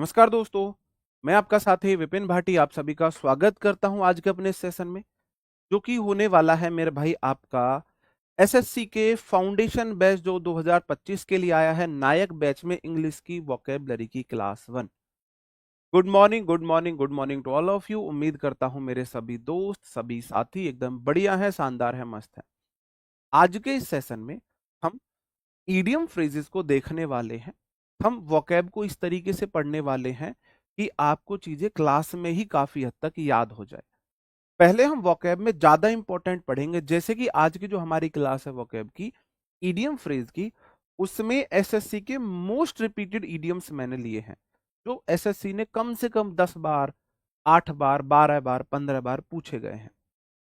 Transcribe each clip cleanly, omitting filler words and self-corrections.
नमस्कार दोस्तों, मैं आपका साथी विपिन भाटी आप सभी का स्वागत करता हूं आज के अपने सेशन में, जो कि होने वाला है मेरे भाई आपका एसएससी के फाउंडेशन बैच जो 2025 के लिए आया है नायक बैच में इंग्लिश की वोकेबलरी की class 1। Good morning, good morning, good morning to all of you. उम्मीद करता हूं मेरे सभी दोस्त, सभी साथी एकदम बढ़िया है, शानदार है, मस्त है। आज के इस सेशन में हम ईडियम फ्रेजेस को देखने वाले हैं। हम वोकैब को इस तरीके से पढ़ने वाले हैं कि आपको चीजें क्लास में ही काफी हद तक याद हो जाए। पहले हम वोकैब में ज्यादा इंपॉर्टेंट पढ़ेंगे, जैसे कि आज की जो हमारी क्लास है वोकैब की, ईडियम फ्रेज की, उसमें एसएससी के मोस्ट रिपीटेड ईडियम्स मैंने लिए हैं, जो एसएससी ने कम से कम 10 बार, 8 बार, 12 बार, 15 बार पूछे गए हैं।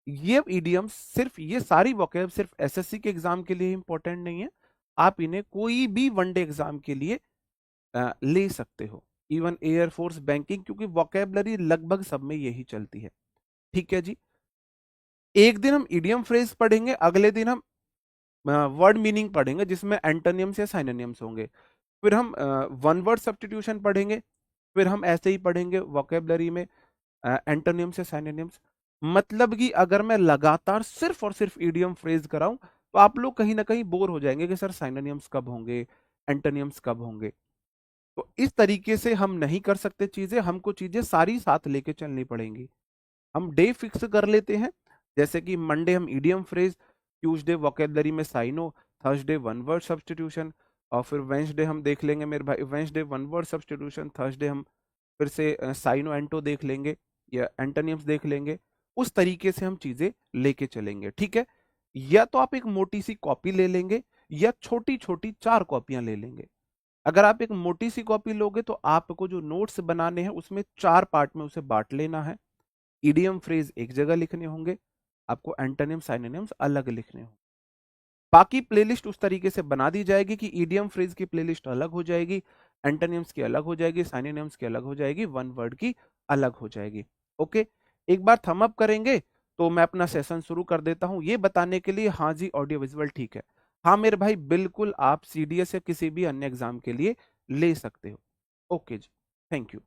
ये ईडियम्स सिर्फ, ये सारी वोकैब सिर्फ एसएससी के एग्जाम के लिए इंपॉर्टेंट नहीं है, आप इन्हें कोई भी वनडे एग्जाम के लिए ले सकते हो, इवन एयरफोर्स, बैंकिंग, क्योंकि वोकेबलरी लगभग सब में यही चलती है। ठीक है जी। एक दिन हम इडियम फ्रेज पढ़ेंगे, अगले दिन हम वर्ड मीनिंग पढ़ेंगे जिसमें एंटोनिम्स या साइनोनिम्स होंगे। फिर हम वन वर्ड सब्स्टिट्यूशन पढ़ेंगे। फिर हम ऐसे ही पढ़ेंगे वोकेबलरी में एंटोनिम्स या साइनोनिम्स। मतलब कि अगर मैं लगातार सिर्फ और सिर्फ इडियम फ्रेज कराऊं तो आप लोग कहीं ना कहीं बोर हो जाएंगे कि सर साइनोनिम्स कब होंगे, एंटोनिम्स कब होंगे। तो इस तरीके से हम नहीं कर सकते चीजें, हमको चीजें सारी साथ लेके चलनी पड़ेंगी। हम डे फिक्स कर लेते हैं, जैसे कि मंडे हम इडियम फ्रेज, ट्यूसडे वोकेबलरी में synonym, Thursday one word substitution, और फिर वेंसडे हम देख लेंगे मेरे भाई, Wednesday one word substitution, Thursday हम फिर से साइनो एंटो देख लेंगे या एंटोनिम्स देख लेंगे। उस तरीके से हम चीजें लेके चलेंगे, ठीक है। या तो आप एक मोटी सी कॉपी ले लेंगे या छोटी छोटी 4 कॉपियां ले लेंगे। अगर आप एक मोटी सी कॉपी लोगे तो आपको जो नोट्स बनाने हैं उसमें 4 पार्ट में उसे बांट लेना है। इडियम फ्रेज एक जगह लिखने होंगे, आपको एंटोनिम साइनोनिम्स अलग लिखने होंगे। बाकी प्लेलिस्ट उस तरीके से बना दी जाएगी कि इडियम फ्रेज की प्लेलिस्ट अलग हो जाएगी, एंटोनिम्स की अलग हो जाएगी, साइनोनिम्स की अलग हो जाएगी, वन वर्ड की अलग हो जाएगी। ओके, एक बार थम अप करेंगे तो मैं अपना सेशन शुरू कर देता हूं, ये बताने के लिए हाँ जी ऑडियो विजुअल ठीक है। हाँ मेरे भाई, बिल्कुल आप सीडीएस या किसी भी अन्य एग्जाम के लिए ले सकते हो। ओके जी, थैंक यू।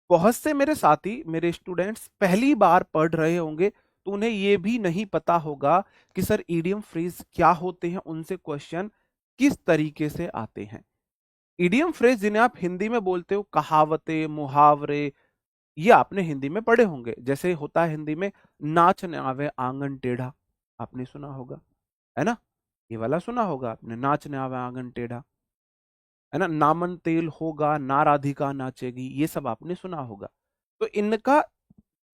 बहुत से मेरे साथी, मेरे स्टूडेंट्स पहली बार पढ़ रहे होंगे, तो उन्हें यह भी नहीं पता होगा कि सर इडियम फ्रेज क्या होते हैं, उनसे क्वेश्चन किस तरीके से आते हैं। इडियम फ्रेज जिन्हें आप हिंदी में बोलते हो कहावतें, मुहावरे, ये आपने हिंदी में पढ़े होंगे। जैसे होता है हिंदी में नाच न आवे आंगन टेढ़ा, आपने सुना होगा, है ना। ये वाला सुना होगा आपने, नाच न आवे आंगन टेढ़ा, है ना। नामन तेल होगा ना राधिका नाचेगी, ये सब आपने सुना होगा। तो इनका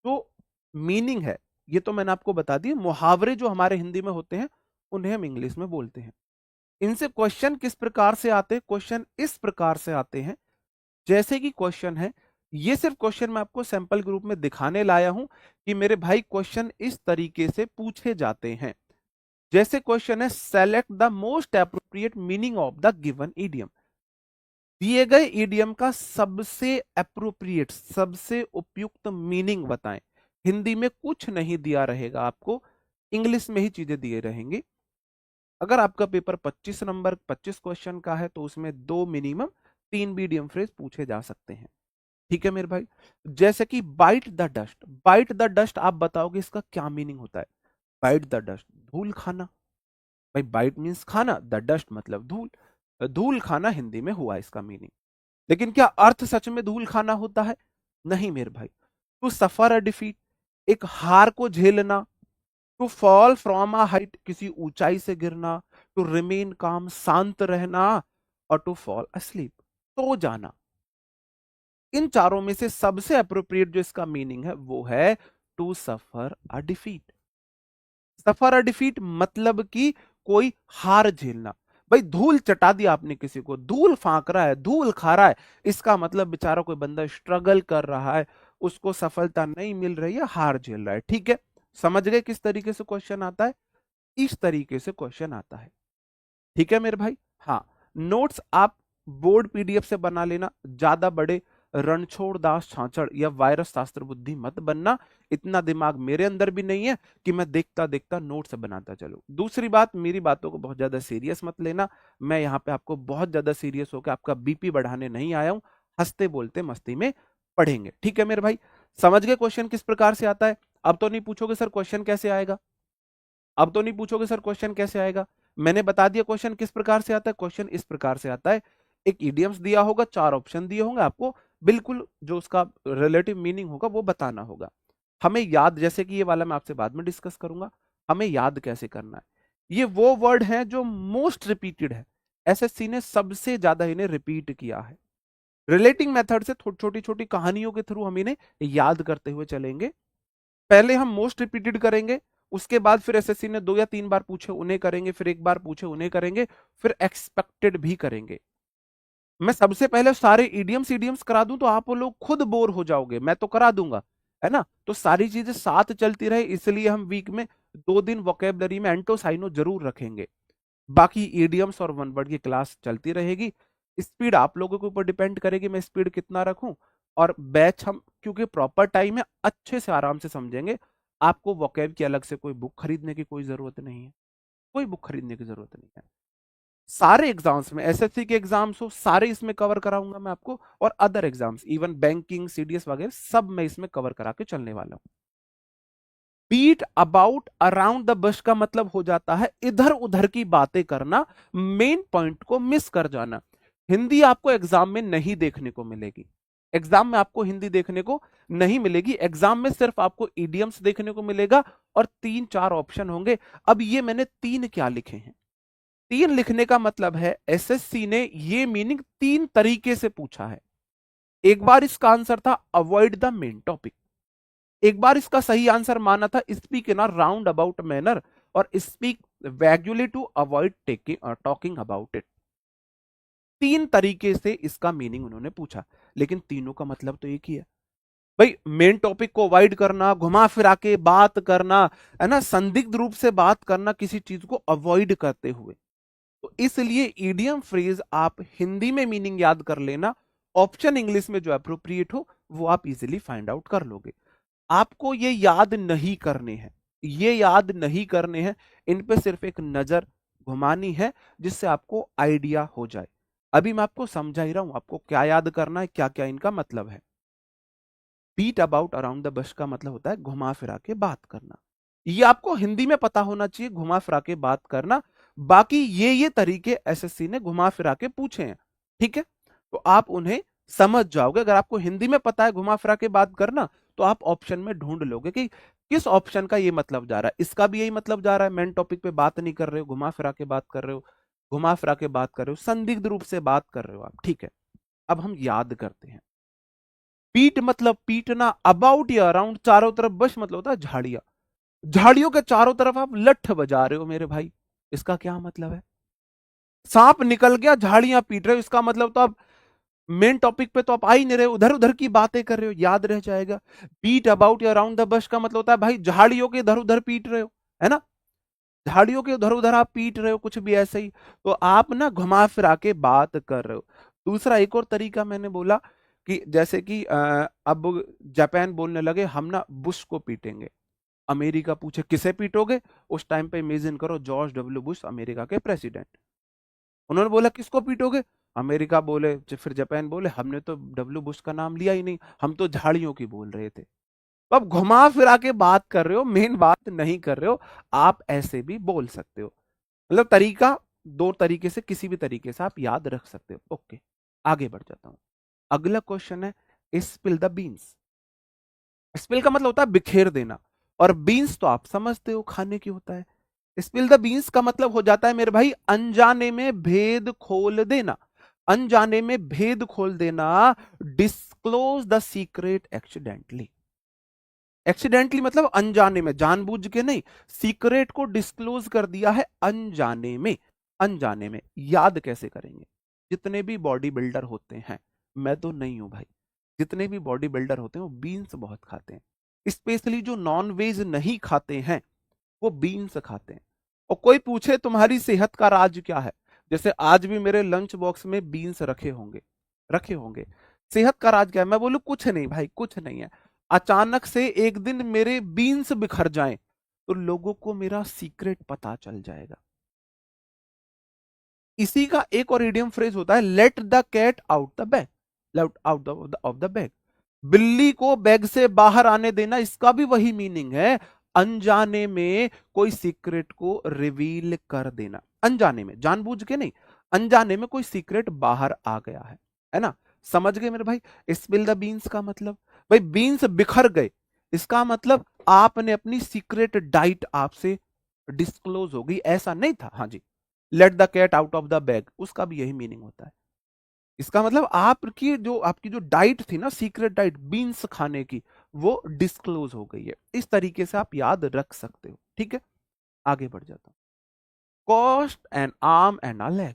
जो मीनिंग है ये तो मैंने आपको बता दी। मुहावरे जो हमारे हिंदी में होते हैं उन्हें हम इंग्लिश में बोलते हैं। इनसे क्वेश्चन किस प्रकार से आते हैं? क्वेश्चन इस प्रकार से आते हैं, जैसे कि क्वेश्चन है, ये सिर्फ क्वेश्चन मैं आपको सैंपल ग्रुप में दिखाने लाया हूं कि मेरे भाई क्वेश्चन इस तरीके से पूछे जाते हैं। जैसे क्वेश्चन है, select the most appropriate meaning of the given idiom. दिए गए इडियम का सबसे अप्रोप्रिएट, सबसे उपयुक्त मीनिंग बताएं। हिंदी में कुछ नहीं दिया रहेगा आपको, इंग्लिश में ही चीजें दिए रहेंगी। अगर आपका पेपर 25 नंबर 25 क्वेश्चन का है तो उसमें 2 मिनिमम 3 भी इडियम फ्रेज पूछे जा सकते हैं। ठीक है मेरे भाई। जैसे कि bite the dust, bite the dust आप बताओगे इसका क्या मीनिंग होता है? बाइट द डस्ट, धूल खाना। भाई बाइट मीन्स खाना, द डस्ट मतलब धूल, धूल खाना हिंदी में हुआ इसका मीनिंग। लेकिन क्या अर्थ सच में धूल खाना होता है? नहीं मेरे भाई। टू सफर अ डिफीट, एक हार को झेलना। To fall from a height, किसी ऊंचाई से गिरना। टू रिमेन काम, शांत रहना। और टू फॉल अस्लीप, सो जाना। इन चारों में से सबसे अप्रोप्रिएट जो इसका मीनिंग है वो है to suffer a defeat. Suffer a defeat मतलब कि कोई हार झेलना। भाई धूल चटा दिया आपने किसी को, धूल फांक रहा है, धूल खा रहा है, इसका मतलब बेचारा कोई बंदा स्ट्रगल कर रहा है, उसको सफलता नहीं मिल रही है, हार झेल रहा है। ठीक है, समझ गए किस तरीके से क्वेश्चन आता है? इस तरीके से क्वेश्चन आता है। ठीक है मेरे भाई। हाँ, नोट्स आप बोर्ड पीडीएफ से बना लेना, ज्यादा बड़े रणछोड़ दास छाछड़ या वायरस शास्त्र बुद्धि मत बनना। इतना दिमाग मेरे अंदर भी नहीं है कि मैं देखता देखता नोट्स बनाता चलूं। दूसरी बात, मेरी बातों को बहुत ज्यादा सीरियस मत लेना। मैं यहाँ पे आपको बहुत ज्यादा सीरियस होकर आपका बीपी बढ़ाने नहीं आया हूं, हंसते बोलते मस्ती में पढ़ेंगे। ठीक है मेरे भाई, समझ गए क्वेश्चन किस प्रकार से आता है? अब तो नहीं पूछोगे सर क्वेश्चन कैसे आएगा, अब तो नहीं पूछोगे सर क्वेश्चन कैसे आएगा। मैंने बता दिया क्वेश्चन किस प्रकार से आता है। क्वेश्चन इस प्रकार से आता है, एक इडियम्स दिया होगा, 4 ऑप्शन दिए होंगे, आपको बिल्कुल जो उसका रिलेटिव मीनिंग होगा वो बताना होगा। हमें याद, जैसे कि ये वाला मैं आपसे बाद में डिस्कस करूंगा, हमें याद कैसे करना है। ये वो वर्ड है जो मोस्ट रिपीटेड है, एसएससी ने सबसे ज्यादा इन्हें रिपीट किया है। रिलेटिंग मेथड से छोटी छोटी कहानियों के थ्रू हम इन्हें याद करते हुए चलेंगे। पहले हम मोस्ट रिपीटेड करेंगे, उसके बाद फिर एसएससी ने 2 या 3 बार पूछे उन्हें करेंगे, फिर एक बार पूछे उन्हें करेंगे, फिर एक्सपेक्टेड भी करेंगे। मैं सबसे पहले सारे इडियम्स इडियम्स करा दूं तो आप लोग खुद बोर हो जाओगे, मैं तो करा दूंगा, है ना। तो सारी चीजें साथ चलती रहे, इसलिए हम वीक में 2 दिन वोकेबलरी में एंटोसाइनो जरूर रखेंगे। बाकी इडियम्स और वन वर्ड की क्लास चलती रहेगी। स्पीड आप लोगों के ऊपर डिपेंड करेगी, मैं स्पीड कितना रखूं। और बैच हम क्योंकि प्रॉपर टाइम है, अच्छे से आराम से समझेंगे। आपको वोकेब की अलग से कोई बुक खरीदने की कोई जरूरत नहीं है, कोई बुक खरीदने की जरूरत नहीं है। सारे एग्जाम्स में, एसएससी के एग्जाम्स हो सारे इसमें कवर कराऊंगा मैं आपको, और other exams even banking CDS वगैरह सब मैं इसमें कवर करा के चलने वाला हूं। Beat about around the bush का मतलब हो जाता है इधर उधर की बातें करना, मेन पॉइंट को मिस कर जाना। हिंदी आपको एग्जाम में नहीं देखने को मिलेगी, एग्जाम में आपको हिंदी देखने को नहीं मिलेगी। एग्जाम में सिर्फ आपको इडियम्स देखने को मिलेगा और 3-4 ऑप्शन होंगे। अब ये मैंने 3 क्या लिखे हैं, 3 लिखने का मतलब है एसएससी ने ये मीनिंग 3 तरीके से पूछा है। एक बार इसका आंसर था अवॉइड द मेन टॉपिक, एक बार इसका सही आंसर माना था speak in a round about manner, और speak vaguely to avoid taking talking about it. 3 तरीके से इसका मीनिंग उन्होंने पूछा, लेकिन तीनों का मतलब तो एक ही है भाई। मेन टॉपिक को अवॉइड करना, घुमा फिरा के बात करना, है ना, संदिग्ध रूप से बात करना किसी चीज को अवॉइड करते हुए। तो इसलिए ईडियम फ्रेज आप हिंदी में मीनिंग याद कर लेना, ऑप्शन इंग्लिश में जो अप्रोप्रिएट हो वो आप इजीली फाइंड आउट कर लोगे। आपको ये याद नहीं करने हैं, ये याद नहीं करने हैं, इन पे सिर्फ एक नजर घुमानी है जिससे आपको आइडिया हो जाए। अभी मैं आपको समझा ही रहा हूं आपको क्या याद करना है, क्या क्या इनका मतलब है। Beat about around the bush का मतलब होता है घुमा फिरा के बात करना। ये आपको हिंदी में पता होना चाहिए, घुमा फिरा के बात करना। बाकी ये तरीके एसएससी ने घुमा फिरा के पूछे हैं, ठीक है, तो आप उन्हें समझ जाओगे। अगर आपको हिंदी में पता है घुमा फिरा के बात करना, तो आप ऑप्शन में ढूंढ लोगे कि किस ऑप्शन का ये मतलब जा रहा है। इसका भी यही मतलब जा रहा है, मेन टॉपिक पे बात नहीं कर रहे हो, घुमा फिरा के बात कर रहे हो, घुमा फिरा के बात कर रहे हो, संदिग्ध रूप से बात कर रहे हो आप, ठीक है। अब हम याद करते हैं। पीट मतलब पीटना, अबाउट या अराउंड, चारों तरफ, बश मतलब होता है झाड़ियां, झाड़ियों के चारों तरफ आप लठ बजा रहे हो मेरे भाई, इसका क्या मतलब है। सांप निकल गया, झाड़ियां पीट रहे हो, इसका मतलब तो आप मेन टॉपिक पे तो आप आ ही नहीं रहे हो, उधर उधर की बातें कर रहे हो, याद रह जाएगा। बीट अबाउट या अराउंड द बश का मतलब होता है भाई झाड़ियों के इधर उधर पीट रहे हो, है ना, झाड़ियों के उधर उधर आप पीट रहे हो, कुछ भी ऐसे ही, तो आप ना घुमा फिरा के बात कर रहे हो। दूसरा एक और तरीका मैंने बोला कि जैसे कि अब जापान बोलने लगे हम ना बुश को पीटेंगे। अमेरिका पूछे किसे पीटोगे, उस टाइम पे इमेजिन करो जॉर्ज डब्ल्यू बुश अमेरिका के प्रेसिडेंट, उन्होंने बोला किसको पीटोगे, अमेरिका बोले, फिर जापान बोले हमने तो डब्ल्यू बुश का नाम लिया ही नहीं, हम तो झाड़ियों की बोल रहे थे। तो अब घुमा फिरा के बात कर रहे हो, मेन बात नहीं कर रहे हो, आप ऐसे भी बोल सकते हो। मतलब तरीका 2 तरीके से, किसी भी तरीके से आप याद रख सकते हो। ओके, आगे बढ़ जाता हूं। अगला क्वेश्चन है स्पिल द बीन्स। स्पिल का मतलब होता है बिखेर देना, और बीन्स तो आप समझते हो खाने की होता है। स्पिल द बीन्स का मतलब हो जाता है मेरे भाई अनजाने में भेद खोल देना, अनजाने में भेद खोल देना, disclose the secret accidentally. Accidentally मतलब अनजाने में, जानबूझ के नहीं, सीक्रेट को डिस्क्लोज कर दिया है अनजाने में। अनजाने में याद कैसे करेंगे, जितने भी बॉडी बिल्डर होते हैं, मैं तो नहीं हूं भाई, जितने भी बॉडी बिल्डर होते हैं वो बीन्स बहुत खाते हैं, स्पेशली जो नॉन वेज नहीं खाते हैं वो बीन्स खाते हैं। और कोई पूछे तुम्हारी सेहत का राज क्या है, जैसे आज भी मेरे लंच बॉक्स में बीन्स रखे होंगे, रखे होंगे, सेहत का राज क्या है, मैं बोलूं कुछ नहीं भाई, कुछ नहीं है। अचानक से एक दिन मेरे बीन्स बिखर जाएं तो लोगों को मेरा सीक्रेट पता चल जाएगा। इसी का एक और इडियम फ्रेज होता है let the cat out the bag. Left out of the bag. बिल्ली को बैग से बाहर आने देना, इसका भी वही मीनिंग है, अनजाने में कोई सीक्रेट को रिवील कर देना। अनजाने में, जानबूझ के नहीं, अनजाने में कोई सीक्रेट बाहर आ गया है ना। समझ गए मेरे भाई। स्पिल द बीन्स का मतलब, भाई बीन्स बिखर गए, इसका मतलब आपने अपनी सीक्रेट डाइट आपसे डिस्क्लोज हो गई, ऐसा नहीं था। हाँ जी। Let the cat out of the bag, उसका भी यही मीनिंग होता है। इसका मतलब आपकी जो डाइट थी ना, सीक्रेट डाइट बीन्स खाने की, वो डिस्क्लोज हो गई है। इस तरीके से आप याद रख सकते हो। ठीक है, आगे बढ़ जाता हूं। Cost an arm and a leg.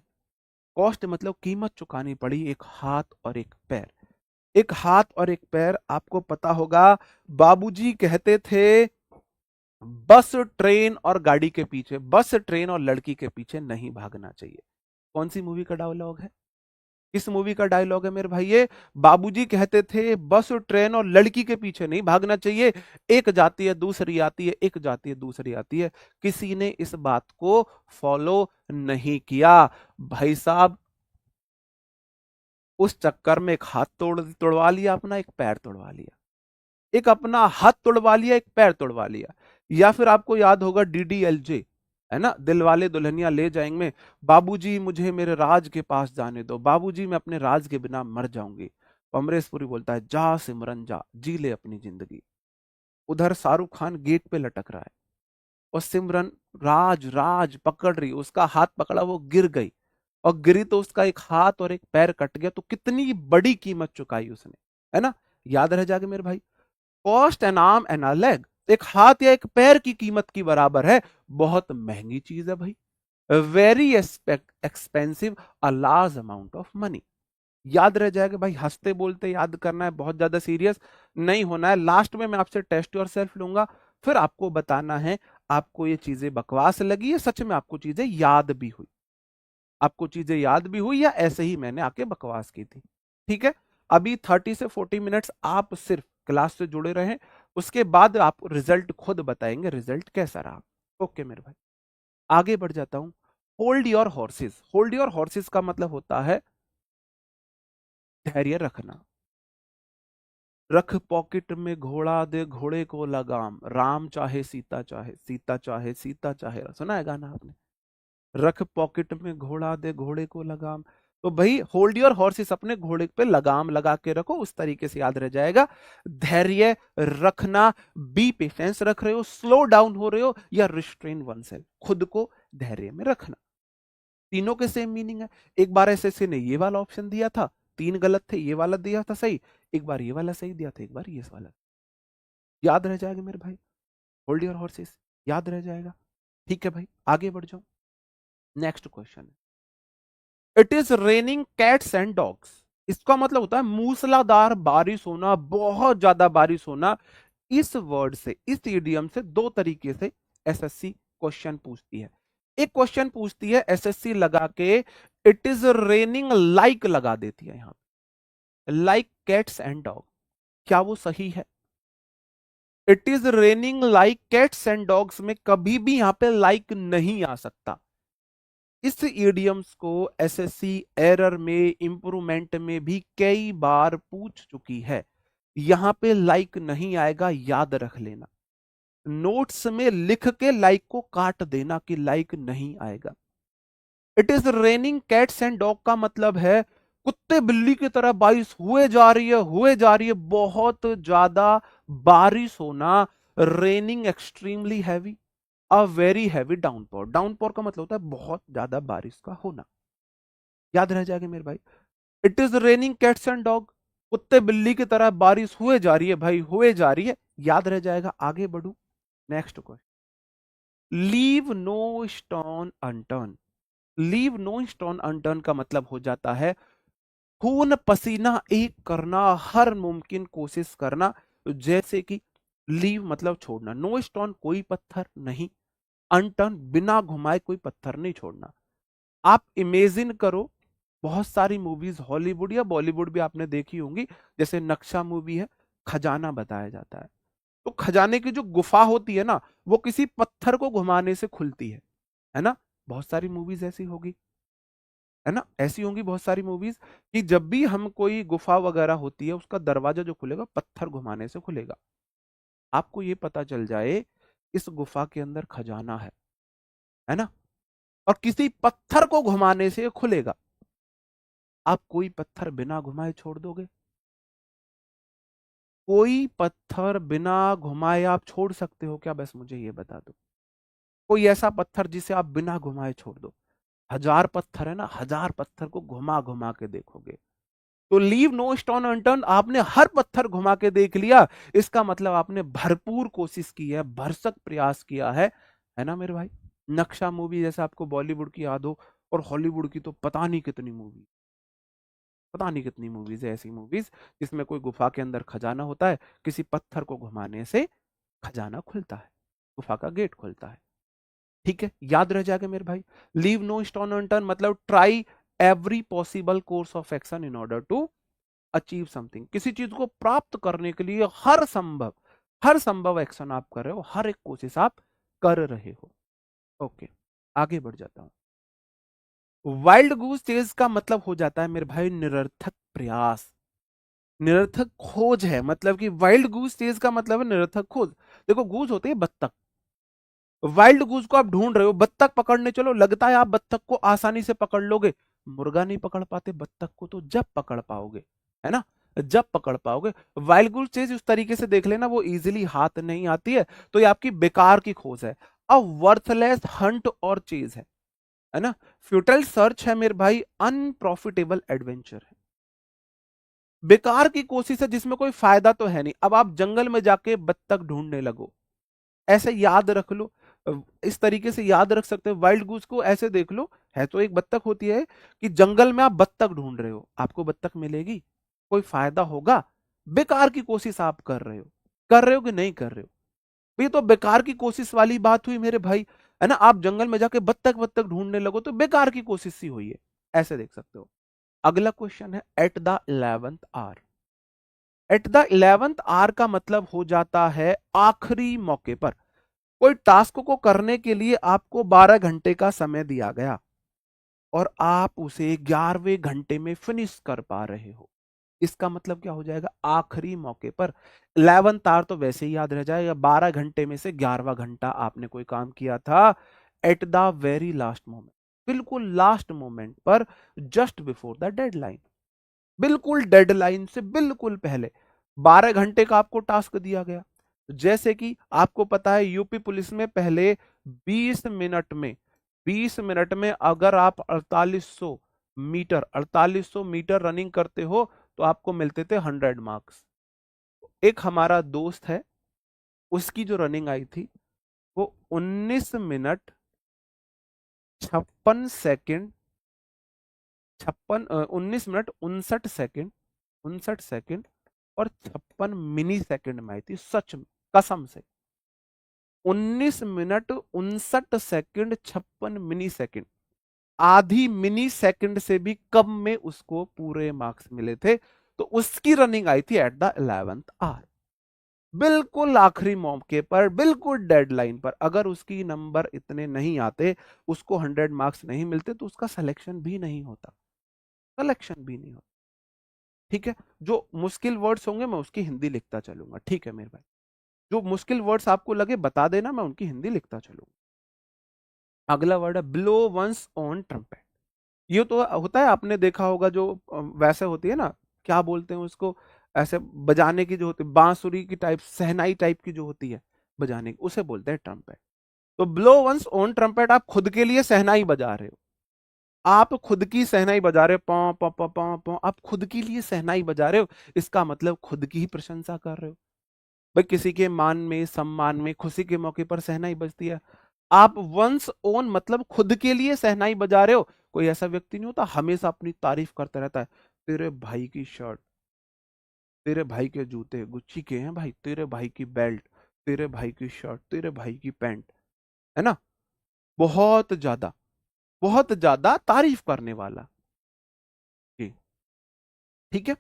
Cost मतलब कीमत चुकानी पड़ी, एक हाथ और एक पैर। एक हाथ और एक पैर, आपको पता होगा बाबूजी कहते थे बस ट्रेन और गाड़ी के पीछे, बस ट्रेन और लड़की के पीछे नहीं भागना चाहिए। कौन सी मूवी का डायलॉग है? किस मूवी का डायलॉग है मेरे भाई ये? बाबूजी कहते थे बस ट्रेन और लड़की के पीछे नहीं भागना चाहिए, एक जाती है दूसरी आती है, एक जाती है दूसरी आती है। किसी ने इस बात को फॉलो नहीं किया भाई साहब। उस चक्कर में एक हाथ तोड़वा लिया अपना, एक पैर तोड़वा लिया। एक अपना हाथ तोड़वा लिया, एक पैर तोड़वा लिया। या फिर आपको याद होगा डीडीएलजे, है ना, दिलवाले दुल्हनिया ले जाएंगे में, बाबूजी मुझे मेरे राज के पास जाने दो, बाबूजी मैं अपने राज के बिना मर जाऊंगी। अमरीश पुरी बोलता है जा सिमरन जा, जी ले अपनी जिंदगी। उधर शाहरुख खान गेट पे लटक रहा है और सिमरन राज राज पकड़ रही, उसका हाथ पकड़ा, वो गिर गई, और गिरी तो उसका एक हाथ और एक पैर कट गया। तो कितनी बड़ी कीमत चुकाई उसने, है ना। याद रह जाएगा मेरे भाई। Cost an arm and a leg, एक हाथ या एक पैर की कीमत की बराबर है। बहुत महंगी चीज है भाई, very expensive, a large amount of money. याद रह जाएगा भाई, हंसते बोलते याद करना है, बहुत ज्यादा सीरियस नहीं होना है। लास्ट में मैं आपसे टेस्ट योर सेल्फ लूंगा, फिर आपको बताना है आपको ये चीजें बकवास लगी है, सच में आपको चीजें याद भी हुई, आपको चीजें याद भी हुई, या ऐसे ही मैंने आके बकवास की थी। ठीक है, अभी 30 से 40 मिनट्स आप सिर्फ क्लास से जुड़े रहें, उसके बाद आप रिजल्ट खुद बताएंगे रिजल्ट कैसा रहा। ओके मेरे भाई, आगे बढ़ जाता हूं। Hold your horses. Hold your horses का मतलब होता है धैर्य रखना। रख पॉकेट में घोड़ा, दे घोड़े को लगाम, राम चाहे सीता चाहे, सीता चाहे सीता चाहे, सुना है गाना आपने? रख पॉकेट में घोड़ा, दे घोड़े को लगाम। तो भाई होल्ड योर हॉर्सेस, अपने घोड़े पे लगाम लगा के रखो, उस तरीके से याद रह जाएगा। धैर्य रखना, बी पेशेंस रख रहे हो, स्लो डाउन हो रहे हो, या रिस्ट्रेन वन सेल्फ, खुद को धैर्य में रखना। तीनों के सेम मीनिंग है। एक बार एसएससी ने ये वाला ऑप्शन दिया था, तीन गलत थे, ये वाला दिया था सही, एक बार ये वाला सही दिया था, एक बार ये वाला। याद रह जाएगा मेरे भाई, होल्ड योर हॉर्सेस, याद रह जाएगा। ठीक है भाई, आगे बढ़ जाओ। Next question, it is raining cats and dogs. इसका मतलब होता है मूसलाधार बारिश होना, बहुत ज्यादा बारिश होना। इस वर्ड से, इस इडियम से दो तरीके से एसएससी क्वेश्चन पूछती है। एक क्वेश्चन पूछती है एसएससी लगा के इट इज रेनिंग लाइक लगा देती है यहां, लाइक कैट्स एंड डॉग। क्या वो सही है? It is raining like cats and dogs में कभी भी यहां पे लाइक नहीं आ सकता। इस ईडियम्स को एसएससी एरर में, इंप्रूवमेंट में भी कई बार पूछ चुकी है। यहां पे लाइक नहीं आएगा, याद रख लेना। नोट्स में लिख के लाइक को काट देना कि लाइक नहीं आएगा। It is raining cats and dog का मतलब है कुत्ते बिल्ली की तरह बारिश हुए जा रही है, हुए जा रही है, बहुत ज्यादा बारिश होना। Raining extremely heavy, a very heavy downpour. Downpour का मतलब होता है बहुत ज्यादा बारिश का होना। याद रह जाएगा मेरे भाई। It is raining cats and dog, कुत्ते बिल्ली की तरह बारिश हुए जा रही है भाई, हुए जा रही है, याद रह जाएगा। आगे बढ़ू, next question, leave no stone unturned. Leave no stone unturned का मतलब हो जाता है खून पसीना एक करना, हर मुमकिन कोशिश करना। तो जैसे कि लीव मतलब छोड़ना, नो स्टोन कोई पत्थर नहीं, अनटर्न बिना घुमाए कोई पत्थर नहीं छोड़ना। आप इमेजिन करो, बहुत सारी मूवीज हॉलीवुड या बॉलीवुड भी आपने देखी होंगी, जैसे नक्शा मूवी है, खजाना बताया जाता है। तो खजाने की जो गुफा होती है ना, वो किसी पत्थर को घुमाने से खुलती है ना। बहुत सारी मूवीज ऐसी होगी। है ना? ऐसी होंगी बहुत सारी मूवीज कि जब भी हम कोई गुफा वगैरह होती है उसका दरवाजा जो खुलेगा पत्थर घुमाने से खुलेगा। आपको ये पता चल जाए इस गुफा के अंदर खजाना है ना? और किसी पत्थर को घुमाने से ये खुलेगा। आप कोई पत्थर बिना घुमाए छोड़ दोगे? कोई पत्थर बिना घुमाए आप छोड़ सकते हो क्या? बस मुझे ये बता दो। कोई ऐसा पत्थर जिसे आप बिना घुमाए छोड़ दो। हजार पत्थर है ना, हजार पत्थर को घुमा घुमा के देखोगे तो लीव नो स्टोन अनटर्न। आपने हर पत्थर घुमा के देख लिया, इसका मतलब आपने भरपूर कोशिश की है, भरसक प्रयास किया है ना मेरे भाई? नक्शा मूवी जैसे आपको बॉलीवुड की याद हो, और हॉलीवुड की तो पता नहीं कितनी मूवी, पता नहीं कितनी मूवीज है ऐसी मूवीज जिसमें कोई गुफा के अंदर खजाना होता है, किसी पत्थर को घुमाने से खजाना खुलता है, गुफा का गेट खुलता है। ठीक है, याद रह जाएगा मेरे भाई। लीव नो स्टोन अनटर्न मतलब try every possible course of action in order to achieve something. किसी चीज को प्राप्त करने के लिए हर संभव एक्शन आप कर रहे हो, हर एक कोशिश आप कर रहे हो। ओके, आगे बढ़ जाता हूं। वाइल्ड गूस चेज का मतलब हो जाता है मेरे भाई निरर्थक प्रयास, निरर्थक खोज है। मतलब कि वाइल्ड गूस चेज का मतलब है निरर्थक खोज। देखो, गूस होते हैं बत्तख, वाइल्ड गूस को आप ढूंढ रहे हो, बत्तख पकड़ने चलो, लगता है आप बत्तख को आसानी से पकड़ लोगे। मुर्गा नहीं पकड़ पाते बत्तख को, तो जब पकड़ पाओगे, है ना, जब पकड़ पाओगे। वाइल्ड गूस चीज उस तरीके से देख लेना, वो इजीली हाथ नहीं आती है, तो ये आपकी बेकार की खोज है। अब वर्थलेस हंट और चीज है ना, फ्यूटाइल सर्च है मेरे भाई, अनप्रॉफिटेबल एडवेंचर है, बेकार की कोशिश है जिसमें कोई फायदा तो है नहीं। अब आप जंगल में जाके बत्तख ढूंढने लगो, ऐसे याद रख लो। इस तरीके से याद रख सकते हो वाइल्ड गूस को, ऐसे देख लो, है तो एक बत्तख होती है कि जंगल में आप बत्तख ढूंढ रहे हो, आपको बत्तख मिलेगी, कोई फायदा होगा? बेकार की कोशिश आप कर रहे हो कि नहीं कर रहे हो? ये तो बेकार की कोशिश वाली बात हुई मेरे भाई, है ना? आप जंगल में जाके बत्तख बत्तख ढूंढने लगो तो बेकार की कोशिश सी हुई है, ऐसे देख सकते हो। अगला क्वेश्चन है at the 11th hour. At the 11th hour का मतलब हो जाता है आखिरी मौके पर। कोई टास्क को करने के लिए आपको 12 घंटे का समय दिया गया और आप उसे 11वें घंटे में फिनिश कर पा रहे हो, इसका मतलब क्या हो जाएगा? आखिरी मौके पर। 11th आवर तो वैसे ही याद रह जाएगा, 12 घंटे में से 11वां घंटा आपने कोई काम किया था। At the very last moment, बिल्कुल लास्ट मोमेंट पर, जस्ट बिफोर द डेडलाइन, बिल्कुल डेडलाइन से बिल्कुल पहले 12 घंटे का आपको टास्क दिया गया। जैसे कि आपको पता है यूपी पुलिस में पहले 20 मिनट में, 20 मिनट में अगर आप 4800 मीटर रनिंग करते हो तो आपको मिलते थे 100 मार्क्स। एक हमारा दोस्त है, उसकी जो रनिंग आई थी वो 19 मिनट 56 सेकेंड, 19 मिनट 59 सेकेंड और 56 मिनी सेकेंड में आई थी, सच में, कसम से। 19 मिनट 59 सेकेंड 56 मिनी सेकेंड, आधी मिनी सेकेंड से भी कम में उसको पूरे मार्क्स मिले थे। तो उसकी रनिंग आई थी एट द 11th आवर, बिल्कुल आखिरी मौके पर, बिल्कुल डेडलाइन पर। अगर उसकी नंबर इतने नहीं आते, उसको 100 मार्क्स नहीं मिलते, तो उसका सिलेक्शन भी नहीं होता, सिलेक्शन भी नहीं होता। ठीक है, जो मुश्किल वर्ड्स होंगे मैं उसकी हिंदी लिखता चलूंगा, ठीक है मेरे भाई? जो मुश्किल वर्ड्स आपको लगे बता देना, मैं उनकी हिंदी लिखता चलूंगा। अगला वर्ड है ब्लो वंस ऑन ट्रम्पेट। ये तो होता है, आपने देखा होगा, जो वैसे होती है ना, क्या बोलते हैं उसको, ऐसे बजाने की जो होती है, बांसुरी की टाइप, सहनाई टाइप की जो होती है बजाने की, उसे बोलते हैं ट्रम्पेट। तो ब्लो वंस ऑन ट्रम्पेट, आप खुद के लिए सहनाई बजा रहे हो, आप खुद की सहनाई बजा रहे हो, पौ पौ पौ पौ पौ, आप खुद के लिए सहनाई बजा रहे हो, इसका मतलब खुद की ही प्रशंसा कर रहे हो। भाई किसी के मान में, सम्मान में, खुशी के मौके पर सहनाई बजती है। आप वंस ओन मतलब खुद के लिए सहनाई बजा रहे हो। कोई ऐसा व्यक्ति नहीं होता हमेशा अपनी तारीफ करता रहता है, तेरे भाई की शर्ट, तेरे भाई के जूते गुच्ची के हैं भाई, तेरे भाई की बेल्ट, तेरे भाई की शर्ट, तेरे भाई की पैंट, है ना, बहुत ज्यादा, बहुत ज्यादा तारीफ करने वाला। जी, ठीक है।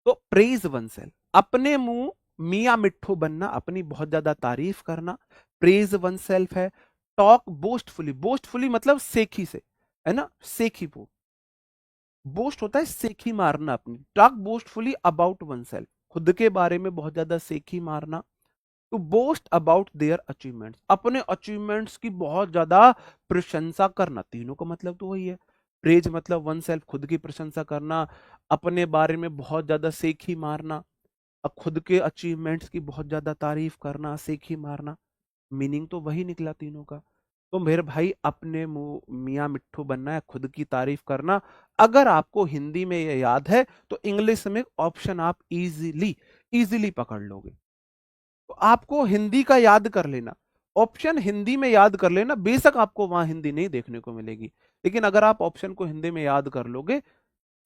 तो प्रेज वन सेल्फ, अपने मुंह मियाँ मिट्ठू बनना, अपनी बहुत ज्यादा तारीफ करना, प्रेज वन सेल्फ है। टॉक बोस्टफुली, बोस्टफुली मतलब सेखी से, है ना, सेखी बोस्ट। बोस्ट होता है सेखी मारना अपनी, talk boastfully about oneself, खुद के बारे में बहुत ज्यादा सेखी मारना। To boast about their achievements, अपने अचीवमेंट्स की बहुत ज्यादा प्रशंसा करना, तीनों का मतलब तो वही है। प्रेज मतलब वन सेल्फ, खुद की प्रशंसा करना, अपने बारे में बहुत ज्यादा सेखी मारना, और खुद के अचीवमेंट्स की बहुत ज्यादा तारीफ करना, सेखी मारना, मीनिंग तो वही निकला तीनों का। तो मेरे भाई अपने मुंह मियाँ मिट्ठू बनना है, खुद की तारीफ करना। अगर आपको हिंदी में ये याद है तो इंग्लिश में ऑप्शन आप इजीली इजीली पकड़ लोगे। तो आपको हिंदी का याद कर लेना, ऑप्शन हिंदी में याद कर लेना, बेशक आपको वहां हिंदी नहीं देखने को मिलेगी, लेकिन अगर आप ऑप्शन को हिंदी में याद कर लोगे,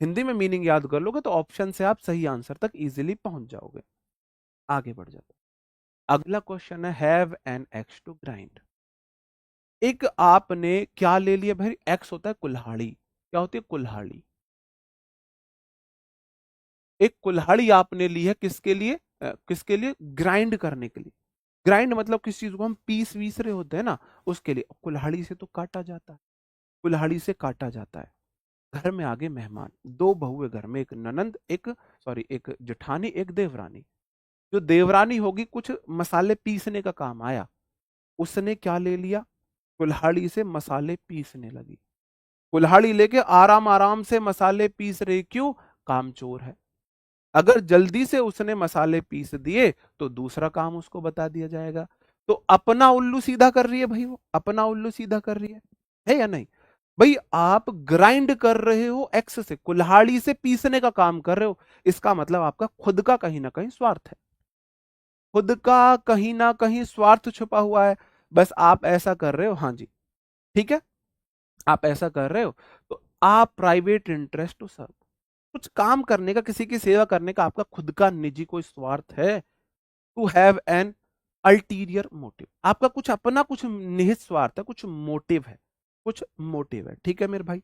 हिंदी में मीनिंग याद कर लोगे, तो ऑप्शन से आप सही आंसर तक इजीली पहुंच जाओगे। आगे बढ़ जाते हैं। अगला क्वेश्चन है have an axe to grind. एक आपने क्या ले लिया भाई, एक्स होता है कुल्हाड़ी, क्या होती है कुल्हाड़ी, एक कुल्हाड़ी आपने ली है किसके लिए, किसके लिए, ग्राइंड करने के लिए। ग्राइंड मतलब किस चीज को हम पीस वीस रहे होते हैं ना, उसके लिए। कुल्हाड़ी से तो काटा जाता है, कुल्हाड़ी से काटा जाता है। घर में आगे मेहमान, दो बहुए घर में, एक ननंद, एक सॉरी एक जेठानी, एक देवरानी। जो देवरानी होगी कुछ मसाले पीसने का काम आया, उसने क्या ले लिया, कुल्हाड़ी से मसाले पीसने लगी। कुल्हाड़ी लेके आराम आराम से मसाले पीस रही, क्यों, कामचोर है। अगर जल्दी से उसने मसाले पीस दिए तो दूसरा काम उसको बता दिया जाएगा। तो अपना उल्लू सीधा कर रही है भाई, वो अपना उल्लू सीधा कर रही है या नहीं। भाई आप ग्राइंड कर रहे हो एक्स से, कुल्हाड़ी से पीसने का काम कर रहे हो, इसका मतलब आपका खुद का कहीं ना कहीं स्वार्थ है, खुद का कहीं ना कहीं स्वार्थ छुपा हुआ है। बस आप ऐसा कर रहे हो, हाँ जी, ठीक है, आप ऐसा कर रहे हो, तो आप प्राइवेट इंटरेस्ट टू सर्व, कुछ काम करने का, किसी की सेवा करने का आपका खुद का निजी कोई स्वार्थ है। To have an ulterior motive, आपका कुछ अपना कुछ निहित स्वार्थ है, कुछ मोटिव है, कुछ मोटिव है, ठीक है मेरे भाई।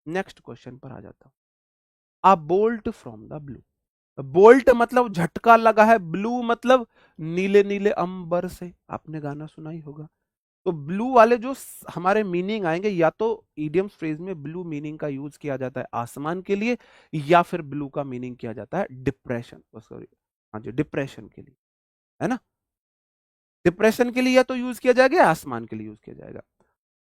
नेक्स्ट क्वेश्चन पर आ जाता हूं। A bolt from the blue, bolt मतलब झटका लगा है, ब्लू मतलब नीले नीले अंबर से, आपने गाना सुना ही होगा। तो ब्लू वाले जो हमारे मीनिंग आएंगे, या तो इडियम फ्रेज में ब्लू मीनिंग का यूज किया जाता है आसमान के लिए, या फिर ब्लू का मीनिंग किया जाता है डिप्रेशन, सॉरी, हाँ जी, डिप्रेशन के लिए, है ना। डिप्रेशन के लिए या तो यूज किया जाएगा या आसमान के लिए यूज किया जाएगा।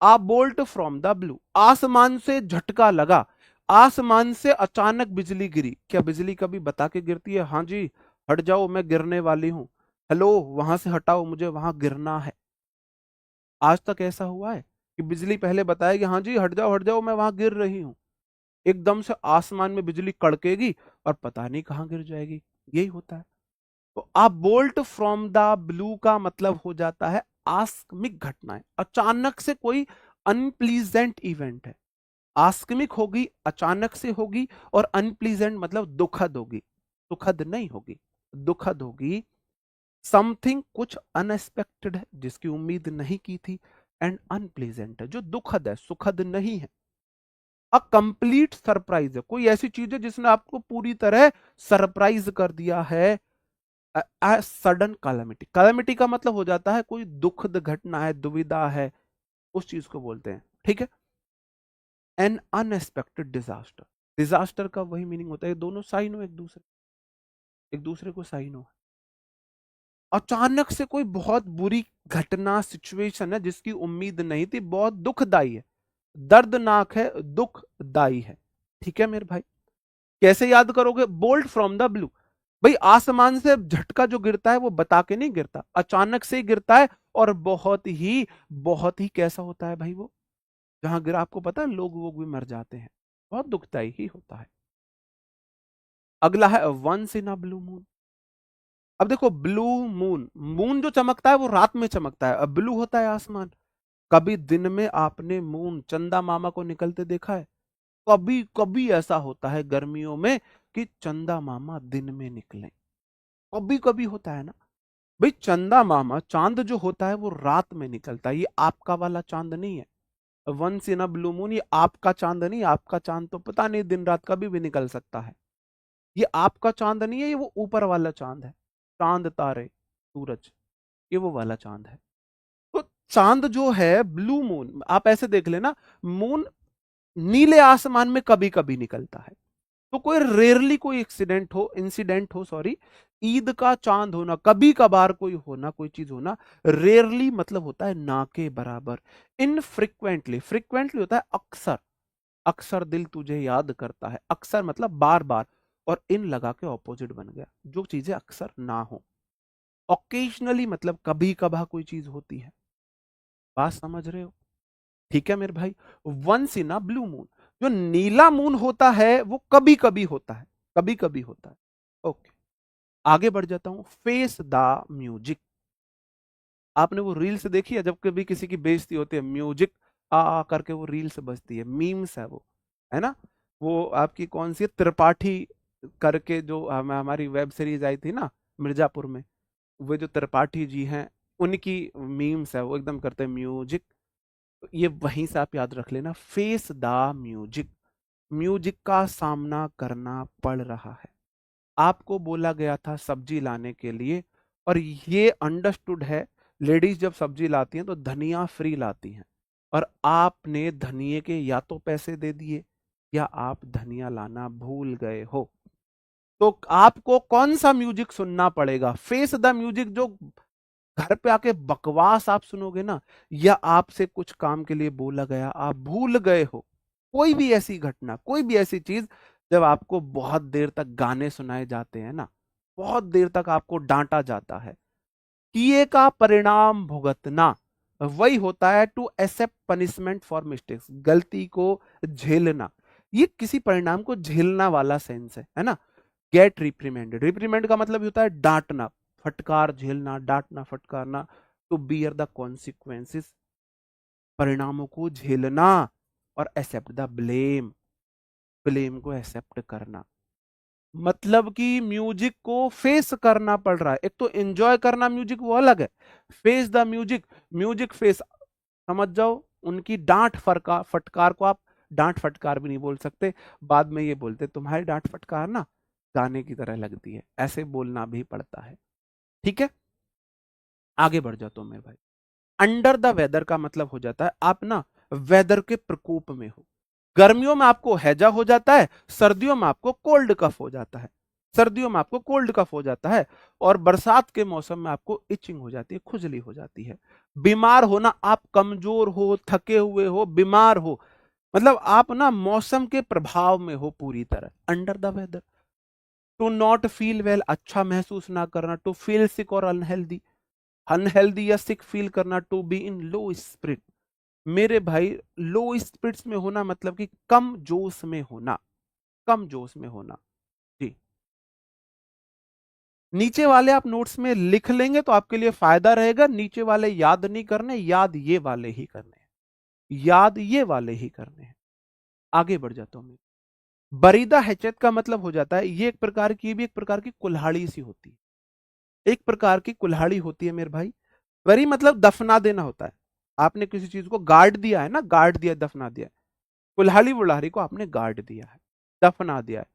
आ बोल्ट फ्रॉम द ब्लू, आसमान से झटका लगा, आसमान से अचानक बिजली गिरी। क्या बिजली कभी बता के गिरती है, हाँ जी, हट जाओ मैं गिरने वाली हूं, हेलो वहां से हटाओ मुझे वहां गिरना है। आज तक ऐसा हुआ है कि बिजली पहले बताएगी हाँ जी हट जाओ मैं वहां गिर रही हूँ, एकदम से आसमान में बिजली कड़केगी और पता नहीं कहां गिर जाएगी, यही होता है। तो आ बोल्ट फ्रॉम द ब्लू का मतलब हो जाता है आकस्मिक घटनाएं, अचानक से कोई अनप्लीजेंट इवेंट है, आकस्मिक होगी, अचानक से होगी, और अनप्लीजेंट मतलब दुखद होगी, सुखद नहीं होगी, दुखद होगी। समथिंग कुछ अनएक्सपेक्टेड है, जिसकी उम्मीद नहीं की थी, एंड अनप्लीजेंट है, जो दुखद है, सुखद नहीं है। अ कंप्लीट सरप्राइज है, कोई ऐसी चीज है जिसने आपको पूरी तरह सरप्राइज कर दिया है। सडन कैलेमिटी, कैलेमिटी का मतलब हो जाता है कोई दुखद घटना है, दुविधा है, उस चीज को बोलते हैं, ठीक है। एन अनएक्सपेक्टेड डिजास्टर, डिजास्टर का वही मीनिंग होता है दोनों साइन हो, एक दूसरे को साइन हो। अचानक से कोई बहुत बुरी घटना, सिचुएशन है जिसकी उम्मीद नहीं थी, बहुत दुखदाई है, दर्दनाक है, दुखदाई है, ठीक है मेरे भाई। कैसे याद करोगे, बोल्ट फ्रॉम द ब्लू, भाई आसमान से झटका जो गिरता है वो बता के नहीं गिरता, अचानक से ही गिरता है, और बहुत ही कैसा होता है भाई वो, जहां गिरा आपको पता है लोग वो भी मर जाते हैं, बहुत दुखदाई ही होता है। अगला है once in a blue moon. अब देखो ब्लू मून, मून जो चमकता है वो रात में चमकता है, अब ब्लू होता है आसमान। कभी दिन में आपने मून, चंदा मामा को निकलते देखा है, कभी कभी ऐसा होता है गर्मियों में कि चंदा मामा दिन में निकले, कभी कभी होता है ना। भाई चंदा मामा, चांद जो होता है वो रात में निकलता है, ये आपका वाला चांद नहीं है। Once in a blue moon, ये आपका चांद नहीं, आपका चांद तो पता नहीं दिन रात कभी भी निकल सकता है। ये आपका चांद नहीं है, ये वो ऊपर वाला चांद है, चांद तारे सूरज, ये वो वाला चांद है। तो चांद जो है ब्लू मून, आप ऐसे देख लेना, मून नीले आसमान में कभी कभी निकलता है। तो कोई रेयरली कोई इंसिडेंट हो सॉरी, ईद का चांद होना, कभी कभार कोई होना, कोई चीज होना, रेयरली मतलब होता है ना के बराबर। इनफ्रिक्वेंटली, फ्रिक्वेंटली होता है अक्सर, अक्सर दिल तुझे याद करता है, अक्सर मतलब बार बार, और इन लगा के ऑपोजिट बन गया, जो चीजें अक्सर ना हो। ओकेजनली मतलब कभी कभार कोई चीज होती है। बात समझ रहे हो? ठीक है मेरे भाई। Once in a blue moon, जो नीला मून होता है वो कभी कभी होता है, कभी कभी होता है। ओके, आगे बढ़ जाता हूं। Face the music. आपने वो रील्स देखी है, जब कभी किसी की बेइज्जती होती है, म्यूजिक आ करके वो रील्स बजती है, मीम्स है वो, है ना? वो आपकी कौन सी है, त्रिपाठी करके, जो हमारी वेब सीरीज आई थी ना मिर्जापुर में, वो जो त्रिपाठी जी हैं, उनकी मीम्स है, वो एकदम करते हैं म्यूजिक। ये वहीं से आप याद रख लेना, फेस द म्यूजिक। म्यूजिक का सामना करना पड़ रहा है। आपको बोला गया था सब्जी लाने के लिए, और ये अंडरस्टूड है, लेडीज जब सब्जी लाती हैं तो धनिया फ्री लाती हैं, और आपने धनिये के या तो पैसे दे दिए, या आप धनिया लाना भूल गए हो। तो आपको कौन सा म्यूजिक सुनना पड़ेगा? फेस द म्यूजिक, जो घर पे आके बकवास आप सुनोगे ना, या आपसे कुछ काम के लिए बोला गया, आप भूल गए हो, कोई भी ऐसी घटना, कोई भी ऐसी चीज, जब आपको बहुत देर तक गाने सुनाए जाते हैं ना, बहुत देर तक आपको डांटा जाता है, किए का परिणाम भुगतना, वही होता है to accept punishment for mistakes, गलती को झेलना। ये किसी परिणाम को झेलना वाला सेंस है ना? गेट रिप्रीमेंडेड, रिप्रीमेंड का मतलब होता है डांटना, फटकार झेलना, डांटना, फटकारना। टू बियर द कॉन्सिक्वेंसेस, परिणामों को झेलना, और एक्सेप्ट द ब्लेम, ब्लेम को एक्सेप्ट करना। मतलब कि म्यूजिक को फेस करना पड़ रहा है। एक तो एंजॉय करना म्यूजिक वो अलग है, face the music, music face, समझ जाओ। उनकी डांट फटकार को आप डांट फटकार भी नहीं बोल सकते, बाद में ये बोलते तुम्हारी डांट फटकार ना गाने की तरह लगती है, ऐसे बोलना भी पड़ता है। ठीक है, आगे बढ़ जाता हूं मेरे भाई। अंडर द वेदर का मतलब हो जाता है आप ना वेदर के प्रकोप में हो। गर्मियों में आपको हैजा हो जाता है, सर्दियों में आपको कोल्ड कफ हो जाता है, सर्दियों में आपको कोल्ड कफ हो जाता है, और बरसात के मौसम में आपको इचिंग हो जाती है, खुजली हो जाती है। बीमार होना, आप कमजोर हो, थके हुए हो, बीमार हो, मतलब आप ना मौसम के प्रभाव में हो पूरी तरह, under the weather. To not feel well, अच्छा महसूस ना करना, टू फील सिक और अनहेल्दी, अनहेल्दी या सिक फील करना, to be in low spirit. मेरे भाई, लो स्पिरिट्स में होना मतलब कि कम जोश में होना, कम जोश में होना। जी, नीचे वाले आप नोट्स में लिख लेंगे तो आपके लिए फायदा रहेगा, नीचे वाले याद नहीं करने, याद ये वाले ही करने हैं, याद ये वाले ही करने हैं। आगे बढ़ जाता हूं मैं। बरीदा हैचेत का मतलब हो जाता है, ये एक प्रकार की, भी एक प्रकार की कुल्हाड़ी सी होती है, एक प्रकार की कुल्हाड़ी होती है मेरे भाई। बरी मतलब दफना देना होता है, आपने किसी चीज को गार्ड दिया है ना, गार्ड दिया, दफना दिया है। कुल्हाड़ी वुल्हाड़ी को आपने गार्ड दिया है, दफना दिया है।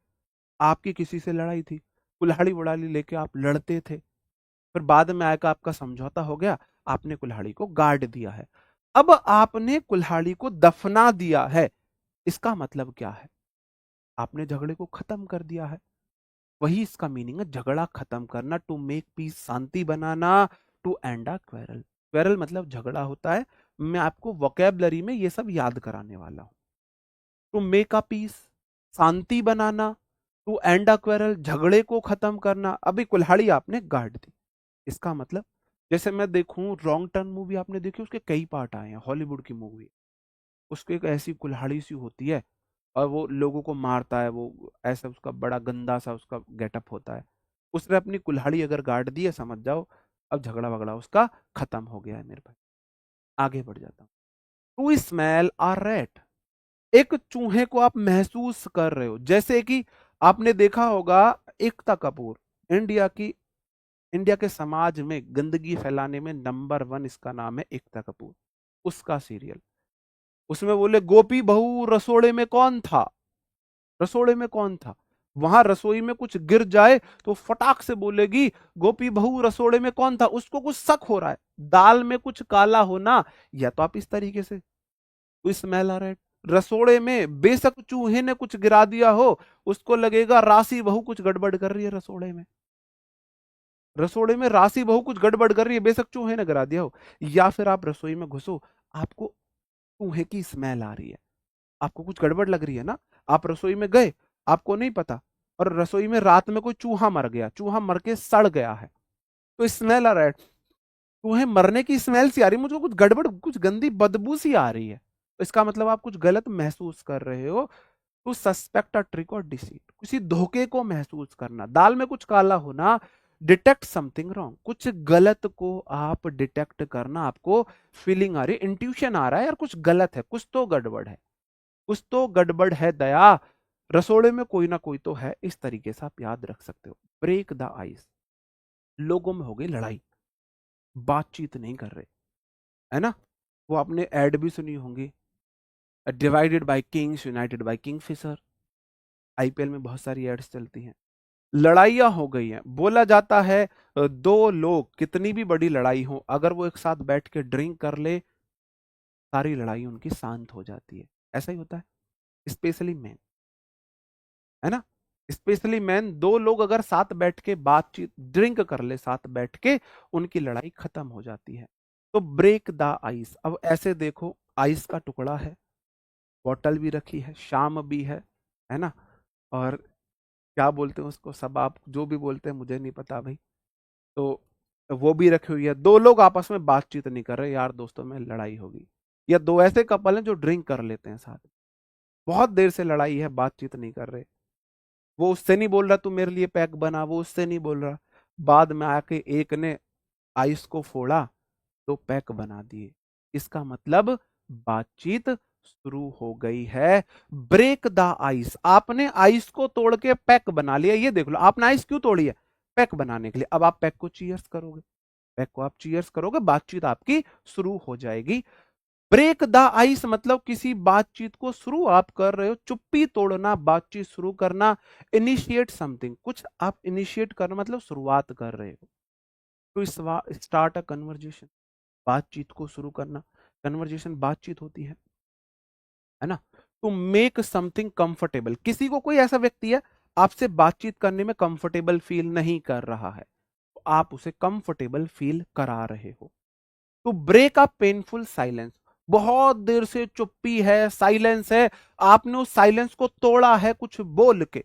आपकी किसी से लड़ाई थी, कुल्हाड़ी वुल्हाड़ी लेके आप लड़ते थे, फिर बाद में आकर आपका समझौता हो गया, आपने कुल्हाड़ी को गार्ड दिया है। अब आपने कुल्हाड़ी को दफना दिया है, इसका मतलब क्या है? आपने झगड़े को खत्म कर दिया है, वही इसका मीनिंग है, झगड़ा खत्म करना, टू मेक पीस, शांति बनाना, to end a quarrel. Quarrel मतलब झगड़ा होता है, मैं आपको वोकेबलरी में ये सब याद कराने वाला हूं। टू मेक अ पीस, शांति बनाना, टू एंड अ क्वेरल, झगड़े को खत्म करना। अभी कुल्हाड़ी आपने गाड़ दी, इसका मतलब, जैसे मैं देखूं रॉन्ग टर्न मूवी आपने देखी, उसके कई पार्ट आए हैं, हॉलीवुड की मूवी, उसकी एक ऐसी कुल्हाड़ी सी होती है, और वो लोगों को मारता है, वो ऐसा उसका बड़ा गंदा सा उसका गेटअप होता है। उसने अपनी कुल्हाड़ी अगर गाड़ दी है, समझ जाओ अब झगड़ा वगड़ा उसका खत्म हो गया है मेरे भाई। आगे बढ़ जाता हूँ। टू स्मेल आ रैट, एक चूहे को आप महसूस कर रहे हो, जैसे कि आपने देखा होगा एकता कपूर, इंडिया की, इंडिया के समाज में गंदगी फैलाने में नंबर वन, इसका नाम है एकता कपूर। उसका सीरियल, उसमें बोले गोपी बहू रसोड़े में कौन था, रसोड़े में कौन था, वहां रसोई में कुछ गिर जाए तो फटाक से बोलेगी गोपी बहू रसोड़े में कौन था, उसको कुछ शक हो रहा है, दाल में कुछ काला होना, या तो आप इस तरीके से, तो स्मेल आ रहा है, रसोड़े में बेशक चूहे ने कुछ गिरा दिया हो, उसको लगेगा राशि बहू कुछ गड़बड़ कर रही है रसोड़े में। रसोड़े में राशि बहू कुछ गड़बड़ कर रही है, बेशक चूहे ने गिरा दिया हो। या फिर आप रसोई में घुसो, आपको चूहे की स्मेल आ रही है, आपको कुछ गड़बड़ लग रही है ना। आप रसोई में गए, आपको नहीं पता, और रसोई में रात में कोई चूहा मर गया, चूहा मर के सड़ गया है, तो स्मेल आ रहा है, चूहे मरने की स्मेल सी आ रही है, मुझको कुछ गड़बड़, कुछ गंदी बदबू सी आ रही है, तो इसका मतलब आप कुछ गलत महसूस कर रहे हो। टू सस्पेक्ट अ ट्रिक और डिसीट, किसी धोखे को महसूस करना, दाल में कुछ काला होना, डिटेक्ट समथिंग रॉन्ग, कुछ गलत को आप डिटेक्ट करना, आपको फीलिंग आ रही है, इंट्यूशन आ रहा है यार कुछ गलत है, कुछ तो गड़बड़ है, कुछ तो गड़बड़ है दया, रसोड़े में कोई ना कोई तो है। इस तरीके से आप याद रख सकते हो। ब्रेक द आइस, लोगों में हो गई लड़ाई, बातचीत नहीं कर रहे, है ना। वो आपने एड भी सुनी होंगी, divided by kings united by Kingfisher, IPL में बहुत सारी एड्स चलती हैं। लड़ाइयां हो गई हैं, बोला जाता है दो लोग कितनी भी बड़ी लड़ाई हो, अगर वो एक साथ बैठ के ड्रिंक कर ले, सारी लड़ाई उनकी शांत हो जाती है। ऐसा ही होता है, स्पेशली मैन, है ना। स्पेशली मैन, दो लोग अगर साथ बैठ के बातचीत ड्रिंक कर ले साथ बैठ के, उनकी लड़ाई खत्म हो जाती है। तो ब्रेक द आइस, अब ऐसे देखो, आइस का टुकड़ा है, बॉटल भी रखी है, शाम भी है ना, और क्या बोलते हैं उसको, सब आप जो भी बोलते हैं मुझे नहीं पता भाई, तो वो भी रखी हुई है। दो लोग आपस में बातचीत नहीं कर रहे, यार दोस्तों में लड़ाई होगी, या दो ऐसे कपल हैं जो ड्रिंक कर लेते हैं साथ, बहुत देर से लड़ाई है, बातचीत नहीं कर रहे, वो उससे नहीं बोल रहा तू मेरे लिए पैक बना, वो उससे नहीं बोल रहा, बाद में आके एक ने आइस को फोड़ा तो पैक बना दिए, इसका मतलब बातचीत शुरू हो गई है। ब्रेक द आइस, आपने आइस को तोड़ के पैक बना लिया, ये देख लो, आपने आइस क्यों तोड़ी है, पैक बनाने के लिए। अब आप पैक को चीयर्स करोगे, पैक को आप चीयर्स करोगे, बातचीत आपकी शुरू हो जाएगी। ब्रेक द आइस मतलब किसी बातचीत को शुरू आप कर रहे हो, चुप्पी तोड़ना, बातचीत शुरू करना, इनिशिएट समथिंग, कुछ आप इनिशिएट करना मतलब शुरुआत कर रहे हो। टू स्टार्ट अ कन्वर्जेशन, बातचीत को शुरू करना, कन्वर्जेशन बातचीत होती है ना। टू मेक समथिंग कंफर्टेबल, किसी को, कोई ऐसा व्यक्ति है आपसे बातचीत करने में कंफर्टेबल फील नहीं कर रहा है, तो आप उसे कंफर्टेबल फील करा रहे हो। To break a painful silence, बहुत देर से चुप्पी है, साइलेंस है, आपने उस साइलेंस को तोड़ा है, कुछ बोल के,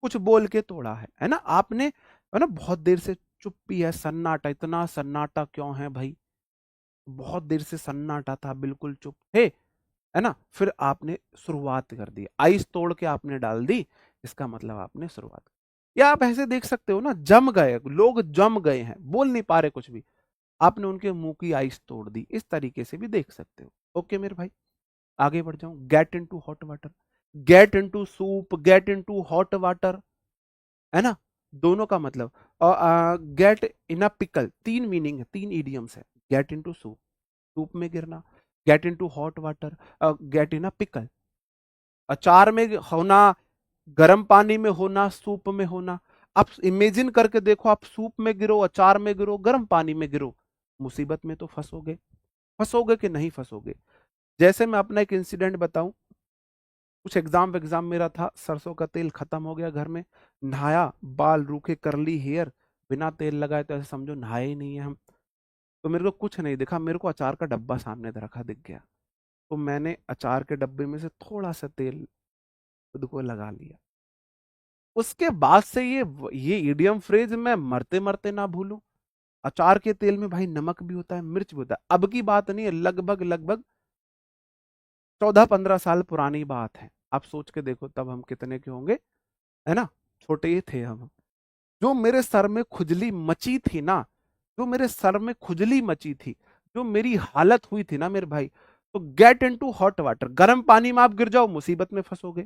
कुछ बोल के तोड़ा है ना आपने, है ना। बहुत देर से चुप्पी है, सन्नाटा, इतना सन्नाटा क्यों है भाई, बहुत देर से सन्नाटा था, बिल्कुल चुप थे, है ना। फिर आपने शुरुआत कर दी, आइस तोड़ के आपने डाल दी, इसका मतलब आपने शुरुआत। या आप ऐसे देख सकते हो ना, जम गए लोग, जम गए हैं, बोल नहीं पा रहे कुछ भी, आपने उनके मुंह की आइस तोड़ दी, इस तरीके से भी देख सकते हो। ओके मेरे भाई, आगे बढ़ जाऊं। Gate into hot water, get into soup, gate into hot water, है ना, दोनों का मतलब। और गेट इन अ पिकल, तीन मीनिंग है, तीन इडियम्स है। गेट इनटू सूप, सूप में गिरना, gate into hot water, get in a pickle, अचार में होना, गर्म पानी में होना, सूप में होना। आप इमेजिन करके देखो, आप सूप में गिरो, अचार में गिरो, गर्म पानी में गिरो, मुसीबत में तो फंसोगे, फंसोगे कि नहीं फंसोगे। जैसे मैं अपना एक इंसिडेंट बताऊं, कुछ एग्जाम मेरा था, सरसों का तेल खत्म हो गया घर में, नहाया, बाल रूखे करली हेयर, बिना तेल लगाए, तो ऐसे समझो नहाए ही नहीं है हम। तो मेरे को कुछ नहीं दिखा, मेरे को अचार का डब्बा सामने रखा दिख गया, तो मैंने अचार के डब्बे में से थोड़ा सा तेल खुद को लगा लिया। उसके बाद से ये इडियम फ्रेज मैं मरते मरते ना भूलूं। अचार के तेल में भाई नमक भी होता है, मिर्च भी होता है, अब की बात नहीं है, लगभग लगभग 14-15 साल पुरानी बात है। आप सोच के देखो तब हम कितने के होंगे, है ना, छोटे ही थे हम। जो मेरे सर में खुजली मची थी ना, जो मेरे सर में खुजली मची थी, जो मेरी हालत हुई थी ना मेरे भाई, तो गेट इनटू हॉट वाटर, गर्म पानी में आप गिर जाओ, मुसीबत में फंसोगे।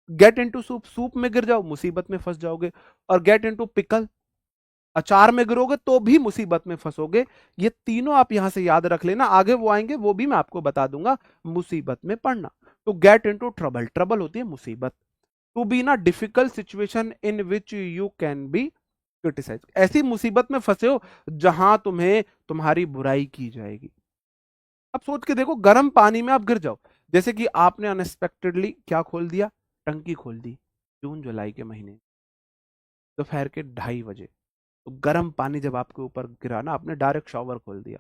गेट इनटू सूप, सूप में गिर जाओ, मुसीबत में फंस जाओगे। और गेट इनटू पिकल, अचार में गिरोगे तो भी मुसीबत में फंसोगे। ये तीनों आप यहां से याद रख लेना, आगे वो आएंगे वो भी मैं आपको बता दूंगा, मुसीबत में पड़ना। तो गेट इनटू ट्रबल, ट्रबल होती है मुसीबत। To be in a difficult situation in which you can be criticise, ऐसी मुसीबत में फंसे हो जहां तुम्हें तुम्हारी बुराई की जाएगी। अब सोच के देखो, गर्म पानी में आप गिर जाओ, जैसे कि आपने अनएक्सपेक्टेडली क्या खोल दिया, टंकी खोल दी जून जुलाई के महीने दोपहर के 2:30 बजे, तो गर्म पानी जब आपके ऊपर गिरा ना, आपने डायरेक्ट शॉवर खोल दिया,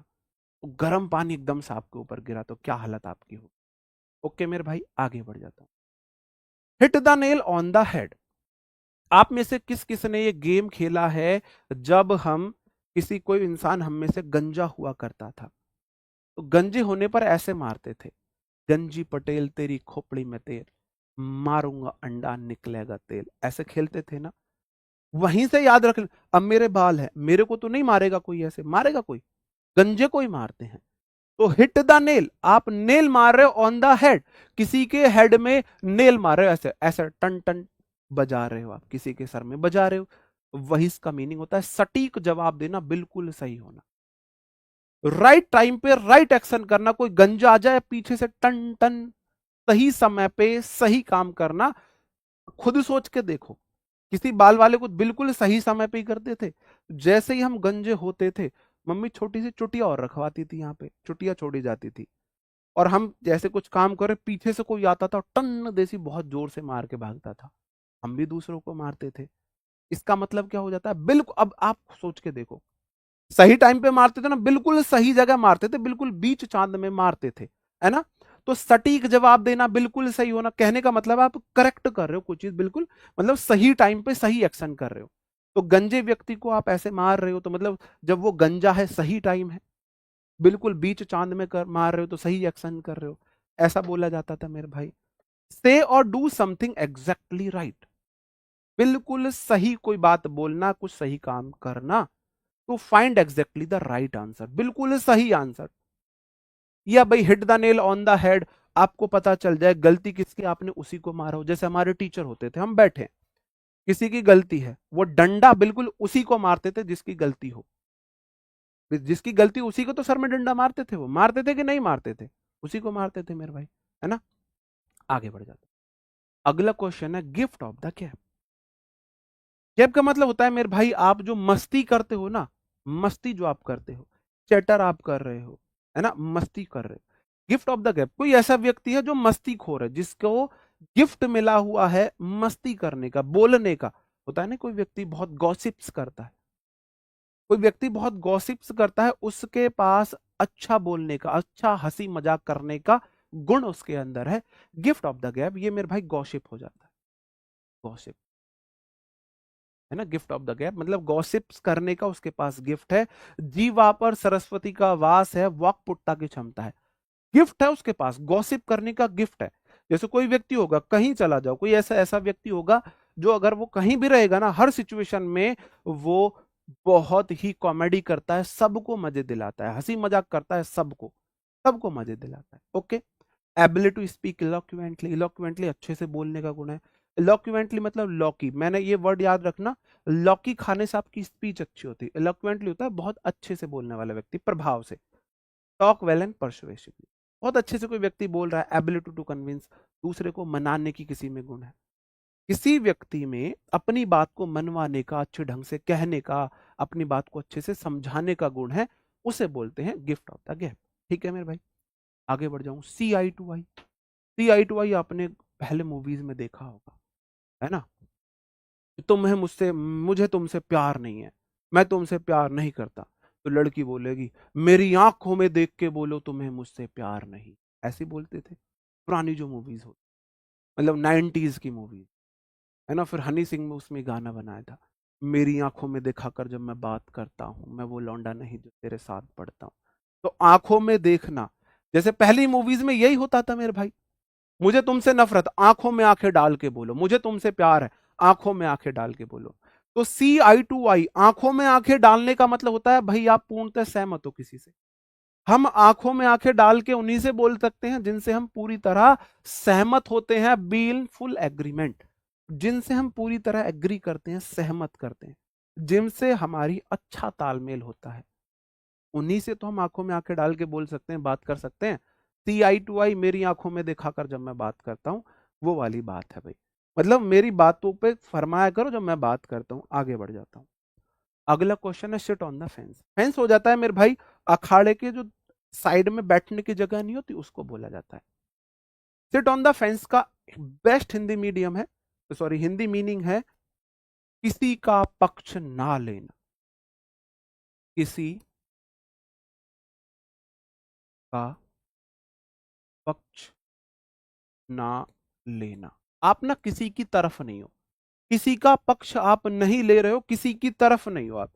तो गर्म पानी एकदम से आपके ऊपर गिरा, तो क्या हालत आपकी हो। ओके मेरे भाई, आगे बढ़ जाता हूं। Hit the nail on the head. आप में से किस किस ने ये गेम खेला है, जब हम किसी कोई इंसान हम में से गंजा हुआ करता था, तो गंजे होने पर ऐसे मारते थे, गंजी पटेल तेरी खोपड़ी में तेल, मारूंगा अंडा निकलेगा तेल, ऐसे खेलते थे ना। वहीं से याद रख, अब मेरे बाल है, मेरे को तो नहीं मारेगा कोई, ऐसे मारेगा कोई, गंजे को ही मारते हैं। तो हिट द नेल, आप नेल मार रहे हो ऑन द हेड, किसी के हेड में नेल मार रहे हो, ऐसे ऐसे टन टन बजा रहे हो, आप किसी के सर में बजा रहे हो। वही इसका मीनिंग होता है सटीक जवाब देना, बिल्कुल सही होना, राइट टाइम पे राइट एक्शन करना। कोई गंजा आ जाए पीछे से टन टन, सही समय पे सही काम करना। खुद सोच के देखो, किसी बाल वाले को बिल्कुल सही समय पे ही करते थे। जैसे ही हम गंजे होते थे, मम्मी छोटी सी चुटिया और रखवाती थी, यहाँ पे चुटिया छोड़ी जाती थी, और हम जैसे कुछ काम करे, पीछे से कोई आता था, टन देसी बहुत जोर से मार के भागता था, हम भी दूसरों को मारते थे। इसका मतलब क्या हो जाता है, बिल्कुल, अब आप सोच के देखो, सही टाइम पे मारते थे ना, बिल्कुल सही जगह मारते थे, बिल्कुल बीच चांद में मारते थे, है ना। तो सटीक जवाब देना, बिल्कुल सही होना, कहने का मतलब आप करेक्ट कर रहे हो कुछ चीज, बिल्कुल मतलब सही टाइम पे सही एक्शन कर रहे हो। तो गंजे व्यक्ति को आप ऐसे मार रहे हो, तो मतलब जब वो गंजा है, सही टाइम है, बिल्कुल बीच चांद में कर मार रहे हो, तो सही एक्शन कर रहे हो, ऐसा बोला जाता था मेरे भाई। से और डू समथिंग एग्जैक्टली राइट, बिल्कुल सही कोई बात बोलना, कुछ सही काम करना। तो find exactly the right answer, बिल्कुल सही आंसर। या भाई hit the nail on the head, आपको पता चल जाए गलती किसकी, आपने उसी को मारा हो। जैसे हमारे टीचर होते थे, हम बैठे, किसी की गलती है, वो डंडा बिल्कुल उसी को मारते थे जिसकी गलती हो, जिसकी गलती उसी को तो सर में डंडा मारते थे, वो मारते थे कि नहीं मारते थे, उसी को मारते थे मेरे भाई, है ना। आगे बढ़ जाते, अगला क्वेश्चन है gift of the cap. Cap का मतलब होता है मेरे भाई, आप जो मस्ती करते हो ना, मस्ती जो आप करते हो, चैटर आप कर रहे हो, है ना, मस्ती कर रहे हो। गिफ्ट ऑफ द गैप, कोई ऐसा व्यक्ति है जो मस्ती खोर है, जिसको गिफ्ट मिला हुआ है मस्ती करने का, बोलने का। होता है ना, कोई व्यक्ति बहुत गॉसिप्स करता है, कोई व्यक्ति बहुत गॉसिप्स करता है, उसके पास अच्छा बोलने का, अच्छा हंसी मजाक करने का गुण उसके अंदर है। गिफ्ट ऑफ द गैप, ये मेरे भाई गॉसिप हो जाता है, गॉसिप, है ना। गिफ्ट ऑफ द गैप मतलब गॉसिप्स करने का उसके पास गिफ्ट है। जीवा पर सरस्वती का वास है, वाक्पुटता की क्षमता है, गिफ्ट है उसके पास, गॉसिप करने का गिफ्ट है। जैसे कोई व्यक्ति होगा, कहीं चला जाओ, कोई ऐसा ऐसा व्यक्ति होगा जो अगर वो कहीं भी रहेगा ना, हर सिचुएशन में वो बहुत ही कॉमेडी करता है, सबको मजे दिलाता है, हंसी मजाक करता है, सबको सबको मजे दिलाता है। ओके, एबिलिटी टू स्पीक इलोक्वेंटली, इलोक्वेंटली अच्छे से बोलने का गुण है। इलोक्वेंटली मतलब लौकी, मैंने ये वर्ड याद रखना, लौकी खाने से आपकी स्पीच अच्छी होती है। इलोक्वेंटली होता है बहुत अच्छे से बोलने वाला व्यक्ति, प्रभाव से। टॉक वेल एंड परसुएसिवली, बहुत अच्छे से कोई व्यक्ति बोल रहा है। एबिलिटी टू कन्विंस, दूसरे को मनाने की किसी में गुण है। किसी व्यक्ति में अपनी बात को मनवाने का, अच्छे ढंग से कहने का, अपनी बात को अच्छे से समझाने का गुण है, उसे बोलते हैं गिफ्ट ऑफ द गैप। ठीक है मेरे भाई, आगे बढ़ जाऊं। सी eye to I, C eye to आई आपने पहले मूवीज में देखा होगा, है ना। तुम्हें मुझसे, मुझे तुमसे प्यार नहीं है, मैं तुमसे प्यार नहीं करता, तो लड़की बोलेगी मेरी आंखों में देख के बोलो तुम्हें मुझसे प्यार नहीं, ऐसे बोलते थे पुरानी जो मूवीज हो, मतलब 90s की मूवीज, है ना। फिर हनी सिंह में उसमें गाना बनाया था, मेरी आंखों में दिखाकर जब मैं बात करता हूं, मैं वो लौंडा नहीं जो तेरे साथ पढ़ता हूं। तो आंखों में देखना, जैसे पहली मूवीज में यही होता था मेरे भाई, मुझे तुमसे नफरत, आंखों में आंखें डाल के बोलो, मुझे तुमसे प्यार है, आंखों में आंखें डाल के बोलो। तो सी आई टू आई, आंखों में आंखें डालने का मतलब होता है भाई आप पूर्णतः सहमत हो किसी से। हम आंखों में आंखें डाल के उन्हीं से बोल सकते हैं जिनसे हम पूरी तरह सहमत होते हैं, बी इन फुल एग्रीमेंट, जिनसे हम पूरी तरह एग्री करते हैं, सहमत करते हैं, जिनसे हमारी अच्छा तालमेल होता है, उन्हीं से तो हम आंखों में आंखें डाल के बोल सकते हैं, बात कर सकते हैं। सी आई टू आई, मेरी आंखों में दिखाकर जब मैं बात करता हूं, वो वाली बात है भाई। मतलब मेरी बातों पे फरमाया करो जब मैं बात करता हूं। आगे बढ़ जाता हूं, अगला क्वेश्चन है seat on the fence. Fence हो जाता है मेरे भाई, अखाड़े के जो साइड में बैठने की जगह नहीं होती, उसको बोला जाता है। सिट ऑन द फेंस का बेस्ट हिंदी मीडियम है, सॉरी हिंदी मीनिंग है किसी का पक्ष ना लेना, किसी का पक्ष ना लेना। आप ना किसी की तरफ नहीं हो, किसी का पक्ष आप नहीं ले रहे हो, किसी की तरफ नहीं हो, आप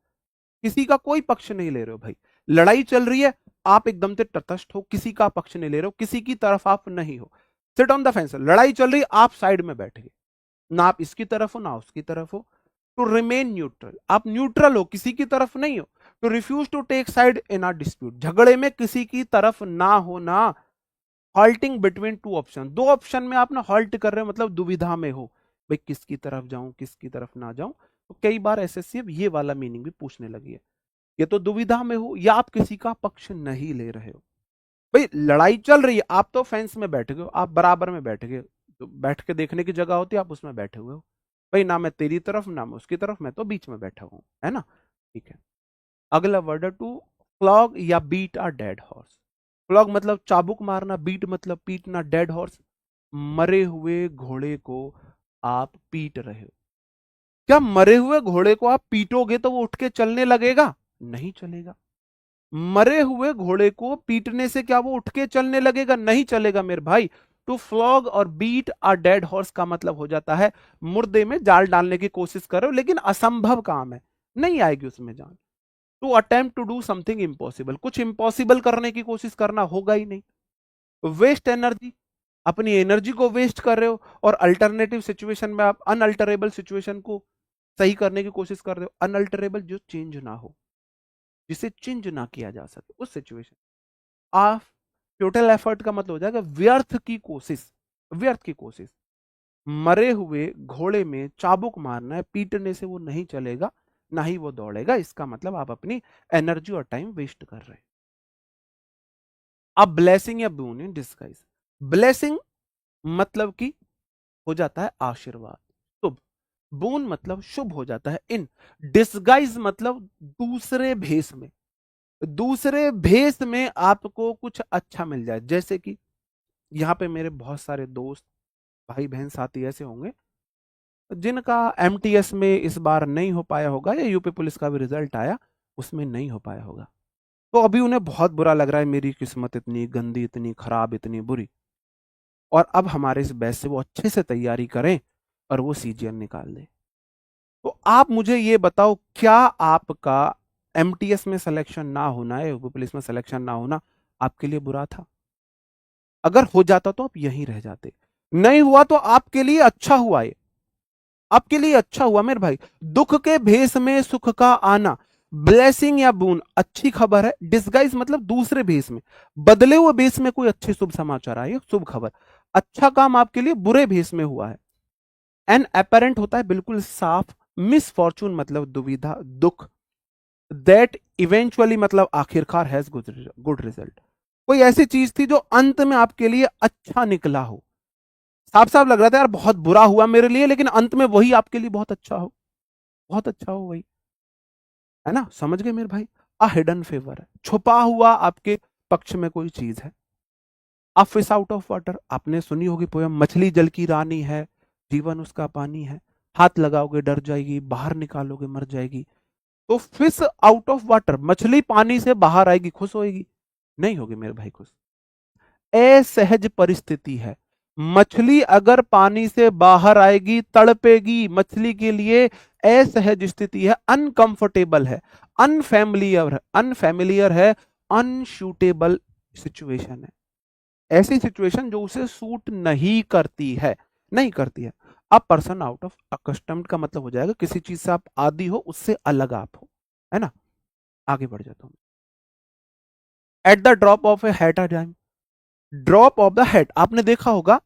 किसी का कोई पक्ष नहीं ले रहे हो भाई। लड़ाई चल रही है, आप एकदम से तटस्थ हो, किसी का पक्ष नहीं ले रहे हो, किसी की तरफ आप नहीं हो। सिट ऑन द फेंस, लड़ाई चल रही है, आप साइड में बैठ गए, ना आप इसकी तरफ हो ना उसकी तरफ हो। टू रिमेन न्यूट्रल, आप न्यूट्रल हो, किसी की तरफ नहीं हो। To refuse to take side in a dispute, झगड़े में किसी की तरफ ना होना। हॉल्टिंग बिटवीन टू ऑप्शन, दो ऑप्शन में आप ना हॉल्ट कर रहे हो, मतलब दुविधा में हो, भाई किसकी तरफ जाऊं किसकी तरफ ना जाऊं। तो कई बार एसएससी ये वाला मीनिंग भी पूछने लगी है, ये तो दुविधा में हो या आप किसी का पक्ष नहीं ले रहे हो। भाई लड़ाई चल रही है, आप तो फेंस में बैठ गए हो, आप बराबर में बैठ गए, तो बैठ के देखने की जगह होती है, आप उसमें बैठे हुए हो। भाई ना मैं तेरी तरफ ना मैं उसकी तरफ, मैं तो बीच में बैठा हूं, है ना। ठीक है, अगला वर्ड है टू फ्लॉग या beat a dead horse. Flog मतलब चाबुक मारना, बीट मतलब पीटना, डेड हॉर्स मरे हुए घोड़े को आप पीट रहे हो। क्या मरे हुए घोड़े को आप पीटोगे तो वो उठ के चलने लगेगा? नहीं चलेगा। मरे हुए घोड़े को पीटने से क्या वो उठ के चलने लगेगा? नहीं चलेगा मेरे भाई। टू फ्लॉग और बीट अ डेड हॉर्स का मतलब हो जाता है मुर्दे में जाल डालने की कोशिश करो, लेकिन असंभव काम है, नहीं आएगी उसमें जान। To attempt to do something impossible, कुछ इम्पॉसिबल करने की कोशिश करना, होगा ही नहीं। वेस्ट एनर्जी, अपनी एनर्जी को वेस्ट कर रहे हो, और अल्टरनेटिव सिचुएशन में आप अनअल्टरेबल सिचुएशन को सही करने की कोशिश कर रहे हो। अनअल्टरेबल जो चेंज ना हो, जिसे चेंज ना किया जा सके, उस सिचुएशन। आप टोटल एफर्ट का मतलब हो जाएगा व्यर्थ की कोशिश, व्यर्थ की कोशिश। मरे हुए घोड़े में चाबुक मारना है, पीटने से वो नहीं चलेगा, ना ही वो दौड़ेगा, इसका मतलब आप अपनी एनर्जी और टाइम वेस्ट कर रहे हैं। अब ब्लेसिंग या बून इन डिस्गाइज, ब्लेसिंग मतलब कि हो जाता है आशीर्वाद, शुभ। बून मतलब शुभ हो जाता है। इन डिस्गाइज मतलब दूसरे भेष में, दूसरे भेष में आपको कुछ अच्छा मिल जाए। जैसे कि यहाँ पे मेरे बहुत सारे दोस्त भाई बहन साथी ऐसे होंगे जिनका एमटीएस में इस बार नहीं हो पाया होगा, या यूपी पुलिस का भी रिजल्ट आया उसमें नहीं हो पाया होगा, तो अभी उन्हें बहुत बुरा लग रहा है, मेरी किस्मत इतनी गंदी, इतनी खराब, इतनी बुरी। और अब हमारे इस बैच से वो अच्छे से तैयारी करें और वो सीजीएल निकाल दें। तो आप मुझे ये बताओ, क्या आपका एमटीएस में सिलेक्शन ना होना है, यूपी पुलिस में सिलेक्शन ना होना आपके लिए बुरा था? अगर हो जाता तो आप यहीं रह जाते, नहीं हुआ तो आपके लिए अच्छा हुआ, ये आपके लिए अच्छा हुआ मेरे भाई। दुख के भेष में सुख का आना, ब्लेसिंग या बून अच्छी खबर है। डिस्गाइज मतलब दूसरे भेष में, बदले हुए भेष में कोई अच्छे शुभ समाचार आए, शुभ खबर, अच्छा काम आपके लिए बुरे भेष में हुआ है। एन अपेरेंट होता है बिल्कुल साफ, मिस फॉर्चून मतलब दुविधा, दुख। दैट इवेंचुअली मतलब आखिरकार हैज गुड रिजल्ट, कोई ऐसी चीज थी जो अंत में आपके लिए अच्छा निकला हो। साफ साफ लग रहा था यार बहुत बुरा हुआ मेरे लिए, लेकिन अंत में वही आपके लिए बहुत अच्छा हो, बहुत अच्छा हो वही, है ना। समझ गए मेरे भाई। अ हिडन फेवर है, छुपा हुआ आपके पक्ष में कोई चीज है। A fish out of water, आपने सुनी होगी पोयम, मछली जल की रानी है, जीवन उसका पानी है, हाथ लगाओगे डर जाएगी, बाहर निकालोगे मर जाएगी। तो फिश आउट ऑफ वाटर, मछली पानी से बाहर आएगी, खुश होएगी? नहीं होगी मेरे भाई खुश। असहज परिस्थिति है, मछली अगर पानी से बाहर आएगी तड़पेगी, मछली के लिए असहज स्थिति है, अनकंफर्टेबल है, अनफैमिलियर है, अनसूटेबल सिचुएशन है, ऐसी सिचुएशन जो उसे सूट नहीं करती है, नहीं करती है। अब पर्सन आउट ऑफ अकस्टम्ड का मतलब हो जाएगा किसी चीज से आप आदी हो, उससे अलग आप हो, है ना। आगे बढ़ जाता हूं। Eight the drop of A hat a time, drop of the hat आपने देखा होगा,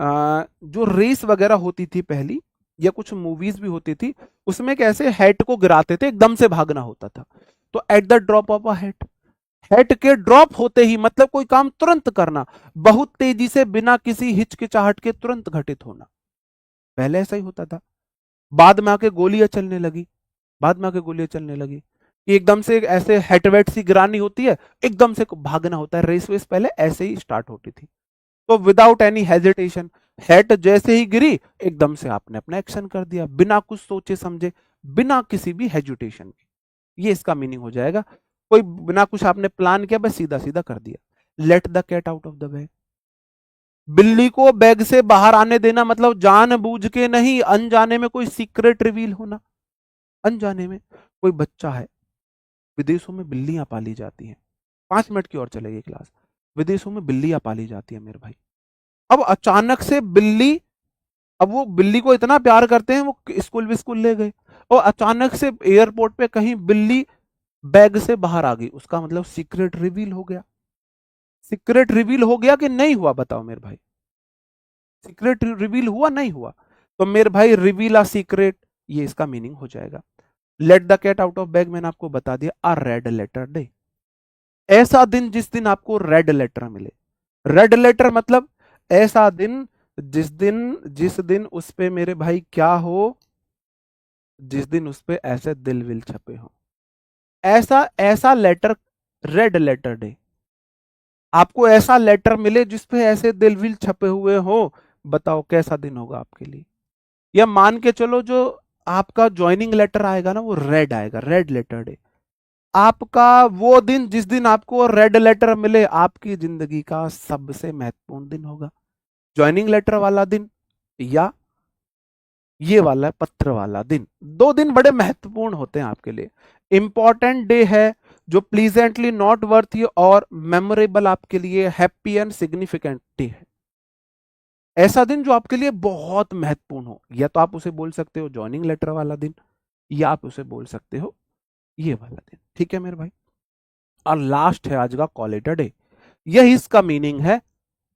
जो रेस वगैरह होती थी पहली, या कुछ मूवीज भी होती थी, उसमें कैसे हैट को गिराते थे, एकदम से भागना होता था। तो eight the drop of a hat, head के ड्रॉप होते ही मतलब कोई काम तुरंत करना, बहुत तेजी से बिना किसी हिचकिचाहट के तुरंत घटित होना। पहले ऐसा ही होता था, बाद में आके गोलियां चलने लगी, बाद में आके गोलियां चलने लगी कि एकदम से ऐसे हेटवेट सी गिरानी होती है, एकदम से भागना होता है। रेस वेस पहले ऐसे ही स्टार्ट होती थी। तो विदाउट एनी हेजिटेशन, हैट जैसे ही गिरी एकदम से आपने अपना एक्शन कर दिया, बिना कुछ सोचे समझे, बिना किसी भी हेजिटेशन के। ये इसका मीनिंग हो जाएगा। कोई बिना कुछ आपने प्लान किया, बस सीधा सीधा कर दिया। Let the cat out of the bag, बिल्ली को बैग से बाहर आने देना मतलब जानबूझ के नहीं, अनजाने में कोई सीक्रेट रिवील होना। अनजाने में कोई बच्चा है, विदेशों में बिल्लियां पाली जाती हैं, 5 मिनट की और चलेगी क्लास। विदेशों में बिल्लियां पाली जाती है मेरे भाई। अब अचानक से बिल्ली, अब वो बिल्ली को इतना प्यार करते हैं, वो स्कूल भी स्कूल ले गए, और अचानक से एयरपोर्ट पे कहीं बिल्ली बैग से बाहर आ गई, उसका मतलब सीक्रेट रिवील हो गया। सीक्रेट रिवील हो गया कि नहीं हुआ, बताओ मेरे भाई? सीक्रेट रिवील हुआ नहीं हुआ? तो मेरे भाई रिवील अ सीक्रेट, ये इसका मीनिंग हो जाएगा। Let the cat out of bag मैंने आपको बता दिया, अ रेड लेटर डे, ऐसा दिन जिस दिन आपको रेड लेटर मिले। रेड लेटर मतलब ऐसा दिन जिस दिन उस पे मेरे भाई क्या हो, जिस दिन उस पे ऐसे दिल विल छपे हो, ऐसा ऐसा लेटर, रेड लेटर डे। आपको ऐसा लेटर मिले जिसपे ऐसे दिल विल छपे हुए हो, बताओ कैसा दिन होगा आपके लिए? या मान के चलो जो आपका ज्वाइनिंग लेटर आएगा ना, वो रेड आएगा, रेड लेटर डे। आपका वो दिन जिस दिन आपको रेड लेटर मिले, आपकी जिंदगी का सबसे महत्वपूर्ण दिन होगा। ज्वाइनिंग लेटर वाला दिन या ये वाला पत्र वाला दिन, 2 दिन बड़े महत्वपूर्ण होते हैं आपके लिए। इंपॉर्टेंट डे है जो प्लीजेंटली नॉट वर्थी और मेमोरेबल आपके लिए, हैप्पी एंड सिग्निफिकेंट डे है। ऐसा दिन जो आपके लिए बहुत महत्वपूर्ण हो, या तो आप उसे बोल सकते हो ज्वाइनिंग लेटर वाला दिन, या आप उसे बोल सकते हो ये वाला दिन। ठीक है मेरे भाई? और लास्ट है आज का कॉल इट अ डे, यही इसका मीनिंग है।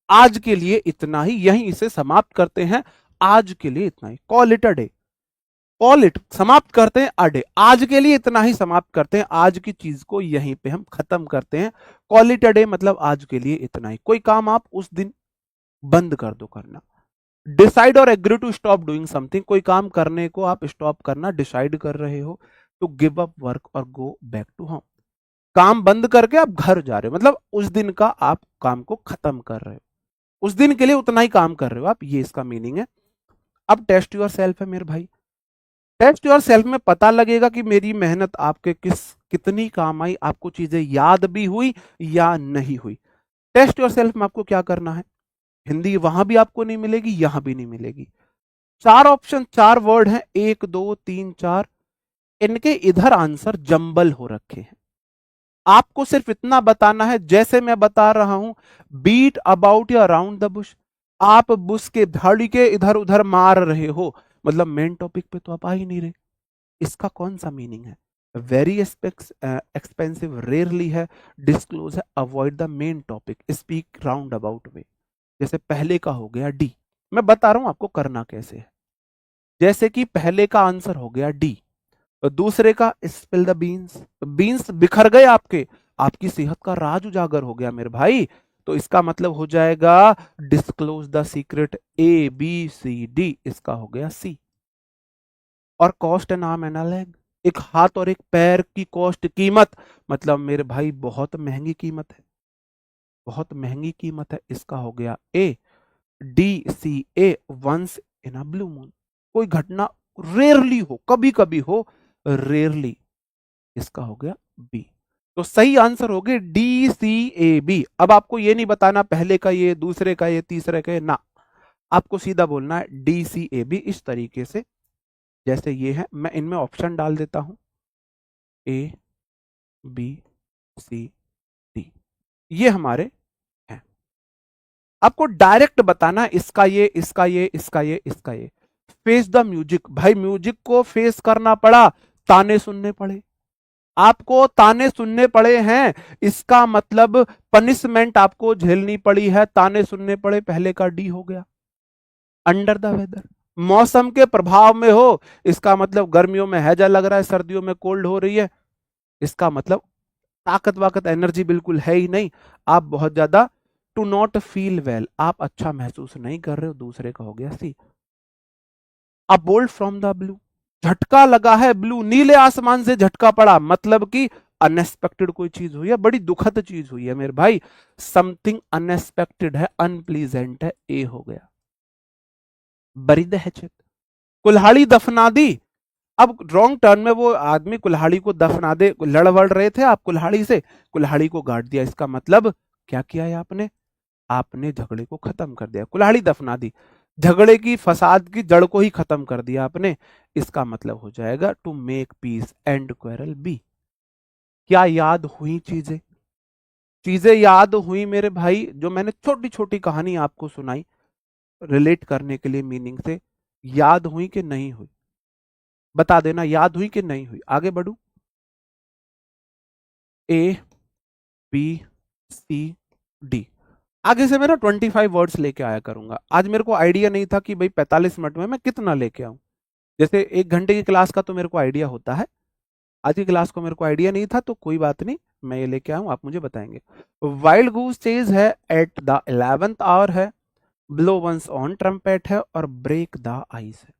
आज के लिए इतना ही, यहीं इसे समाप्त करते हैं। आज के लिए इतना ही, call it a day. Call it समाप्त करते हैं, अ डे, आज के लिए इतना ही समाप्त करते हैं, आज की चीज को यहीं पे हम खत्म करते हैं। कॉल इट अ डे मतलब आज के लिए इतना ही। कोई काम आप उस दिन बंद कर दो करना। डिसाइड और agree to stop doing something, कोई काम करने को आप स्टॉप करना डिसाइड कर रहे हो, तो गिव अप वर्क और गो बैक टू होम। काम बंद करके आप घर जा रहे हो, मतलब उस दिन का आप काम को खत्म कर रहे हो, उस दिन के लिए उतना ही काम कर रहे हो आप, ये इसका मीनिंग है। अब टेस्ट योर सेल्फ है मेरे भाई। टेस्ट योर सेल्फ में पता लगेगा कि मेरी मेहनत आपके कितनी काम आई, आपको चीजें याद भी हुई या नहीं हुई। टेस्ट योर सेल्फ में आपको क्या करना है? हिंदी वहां भी आपको नहीं मिलेगी, यहां भी नहीं मिलेगी। 4 ऑप्शन, 4 वर्ड हैं, 1 2 3 4, इनके इधर आंसर जंबल हो रखे हैं। आपको सिर्फ इतना बताना है, जैसे मैं बता रहा हूं, बीट अबाउट या अराउंड द बुश। आप बुश के झाड़ी के इधर उधर मार रहे हो, मतलब मेन टॉपिक पे तो आप आ ही नहीं रहे। इसका कौन सा मीनिंग है? वेरी एक्सपेंसिव, रेयरली है, डिस्क्लोज है, avoid the main topic, speak round about way. जैसे पहले का हो गया डी, मैं बता रहा हूं आपको करना कैसे है। जैसे कि पहले का आंसर हो गया डी, तो दूसरे का स्पिल द बीन्स, बीन्स बिखर गए आपके, आपकी सेहत का राज उजागर हो गया मेरे भाई, तो इसका मतलब हो जाएगा disclose the secret, A B C D, इसका हो गया सी। और cost an arm and a leg, एक हाथ और एक पैर की कॉस्ट, कीमत, मतलब मेरे भाई बहुत महंगी कीमत है, बहुत महंगी कीमत है, इसका हो गया A. D C A, once in a blue moon, कोई घटना रेयरली हो, कभी कभी हो, रेयरली, इसका हो गया बी। तो सही आंसर हो गए डी सी ए बी। अब आपको ये नहीं बताना पहले का ये, दूसरे का ये, तीसरे का ये, ना, आपको सीधा बोलना है डी सी ए बी, इस तरीके से। जैसे ये है, मैं इनमें ऑप्शन डाल देता हूं, ए बी सी डी, ये हमारे हैं। आपको डायरेक्ट बताना इसका ये, इसका ये, इसका ये, इसका ये। फेस द म्यूजिक, भाई म्यूजिक को फेस करना पड़ा, ताने सुनने पड़े, आपको ताने सुनने पड़े हैं, इसका मतलब पनिशमेंट आपको झेलनी पड़ी है, ताने सुनने पड़े, पहले का डी हो गया। अंडर द वेदर, मौसम के प्रभाव में हो, इसका मतलब गर्मियों में हैजा लग रहा है, सर्दियों में कोल्ड हो रही है, इसका मतलब ताकत वाकत एनर्जी बिल्कुल है ही नहीं, आप बहुत ज्यादा, टू नॉट फील वेल, आप अच्छा महसूस नहीं कर रहे हो, दूसरे का हो गया C. A bolt from the blue, झटका लगा है ब्लू, नीले आसमान से झटका पड़ा, मतलब कि अनएक्सपेक्टेड कोई चीज हुई है, बड़ी दुखद चीज हुई है मेरे भाई, समथिंग अनएक्सपेक्टेड है, अनप्लीजेंट है, ए हो गया। बरिद है चित, कुल्हाड़ी दफना दी। अब रॉन्ग टर्न में वो आदमी कुल्हाड़ी को दफना दे, लड़ रहे थे आप कुल्हाड़ी से, कुल्हाड़ी को गाड़ दिया, इसका मतलब क्या किया है आपने, आपने झगड़े को खत्म कर दिया, कुल्हाड़ी दफना दी, झगड़े की फसाद की जड़ को ही खत्म कर दिया आपने, इसका मतलब हो जाएगा to make peace and quarrel B. क्या याद हुई चीजें, चीजें याद हुई मेरे भाई, जो मैंने छोटी छोटी कहानी आपको सुनाई रिलेट करने के लिए मीनिंग से, याद हुई कि नहीं हुई, बता देना याद हुई कि नहीं हुई। आगे बढ़ू, ए बी सी डी, आगे से मैं ना 25 वर्ड्स लेके आया करूंगा। आज मेरे को आइडिया नहीं था कि भाई 45 मिनट में मैं कितना लेके आऊं, जैसे 1 घंटे की क्लास का तो मेरे को आइडिया होता है, आज की क्लास को मेरे को आइडिया नहीं था, तो कोई बात नहीं, मैं ये लेके आऊं, आप मुझे बताएंगे। वाइल्ड गूस चेज है, एट द 11th आवर है, ब्लो वंस ऑन ट्रम्पेट है, और ब्रेक द आइस है,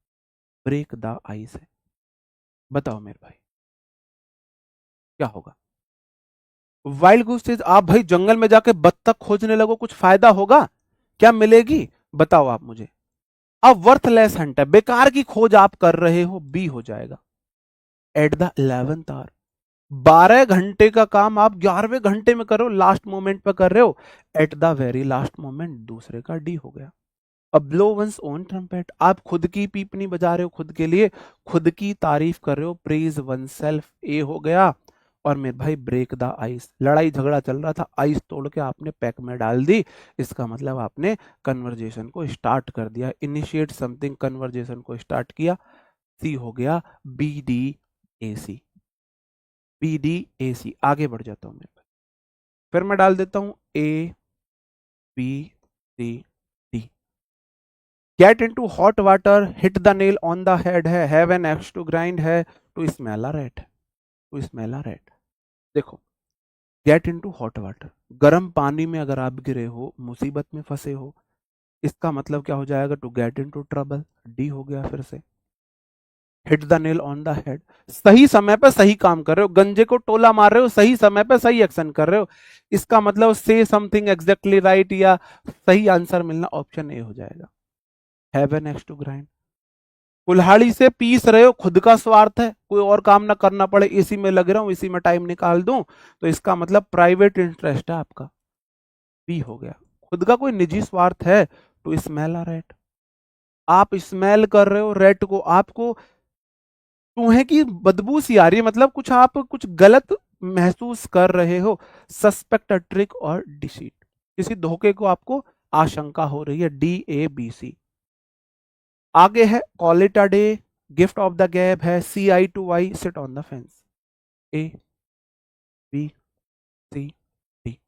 ब्रेक द आइस है। बताओ मेरे भाई क्या होगा। वाइल्ड गूस चेज, आप भाई जंगल में जाके बत्तख खोजने लगो, कुछ फायदा होगा, क्या मिलेगी, बताओ आप मुझे। अब वर्थलेस हंट है, बेकार की खोज आप कर रहे हो, बी हो जाएगा। एट द 11th आवर, 12 घंटे का काम आप 11वें घंटे में करो, लास्ट मोमेंट पे कर रहे हो, at the very last moment, दूसरे का डी हो गया। अब ब्लो वंस ओन ट्रम्पेट, आप खुद की पीपनी बजा रहे हो, खुद के लिए, खुद की तारीफ कर रहे हो, प्रेज वन सेल्फ, ए हो गया। और मेरे भाई ब्रेक द आइस, लड़ाई झगड़ा चल रहा था, आइस तोड़ के आपने पैक में डाल दी, इसका मतलब आपने कन्वर्जेशन को स्टार्ट कर दिया, इनिशिएट समथिंग, कन्वर्जेशन को स्टार्ट किया, सी हो गया। B D A C, B D A C, आगे बढ़ जाता हूं मैं, फिर मैं डाल देता हूं A B C D. Get into hot water, hit the nail on the head है, have an axe to grind है, to smell a rat, to smell a rat. देखो, गेट इनटू हॉट वाटर, गर्म पानी में अगर आप गिरे हो, मुसीबत में फंसे हो, इसका मतलब क्या हो जाएगा, to get into trouble, D हो गया फिर से। Hit the nail on the head, सही समय पे सही काम कर रहे हो, गंजे को टोला मार रहे हो, सही समय पे सही एक्शन कर रहे हो, इसका मतलब से समथिंग एग्जैक्टली राइट, या सही आंसर मिलना, ऑप्शन ए हो जाएगा। Have an axe to grind, कुल्हाड़ी से पीस रहे हो, खुद का स्वार्थ है, कोई और काम ना करना पड़े, इसी में लग रहा हूं, इसी में टाइम निकाल दूं, तो इसका मतलब प्राइवेट इंटरेस्ट है आपका, बी हो गया। खुद का कोई निजी स्वार्थ है, टू स्मेल अ रैट, आप स्मेल कर रहे हो रेट को, आपको चूहे की बदबू सी आ रही है, मतलब कुछ आप कुछ गलत महसूस कर रहे हो, सस्पेक्ट ट्रिक और डिसीट, किसी धोखे को आपको आशंका हो रही है, डी ए बी सी। आगे है call it a day, gift of the gap है, see eye to eye, sit on the fence, A B C D.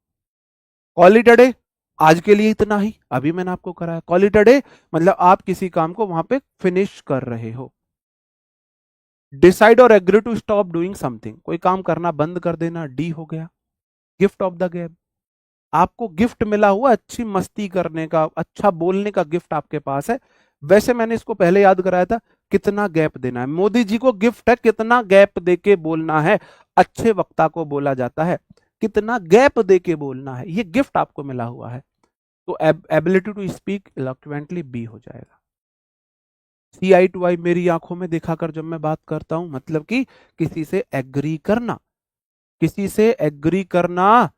Call it a day, आज के लिए इतना ही, अभी मैंने आपको कराया, कॉल इट अ डे मतलब आप किसी काम को वहां पे फिनिश कर रहे हो। डिसाइड और agree to stop doing something, कोई काम करना बंद कर देना, डी हो गया। गिफ्ट ऑफ द गैप, आपको गिफ्ट मिला हुआ अच्छी मस्ती करने का, अच्छा बोलने का गिफ्ट आपके पास है। वैसे मैंने इसको पहले याद कराया था, कितना गैप देना है, मोदी जी को गिफ्ट है, कितना गैप देके बोलना है, अच्छे वक्ता को बोला जाता है, कितना गैप देके बोलना है, ये गिफ्ट आपको मिला हुआ है, तो एबिलिटी टू स्पीक इलोक्वेंटली, बी हो जाएगा। सी आई टू आई, मेरी आंखों में दिखाकर जब मैं बात करता हूं, मतलब कि किसी से एग्री करना, किसी से एग्री करना,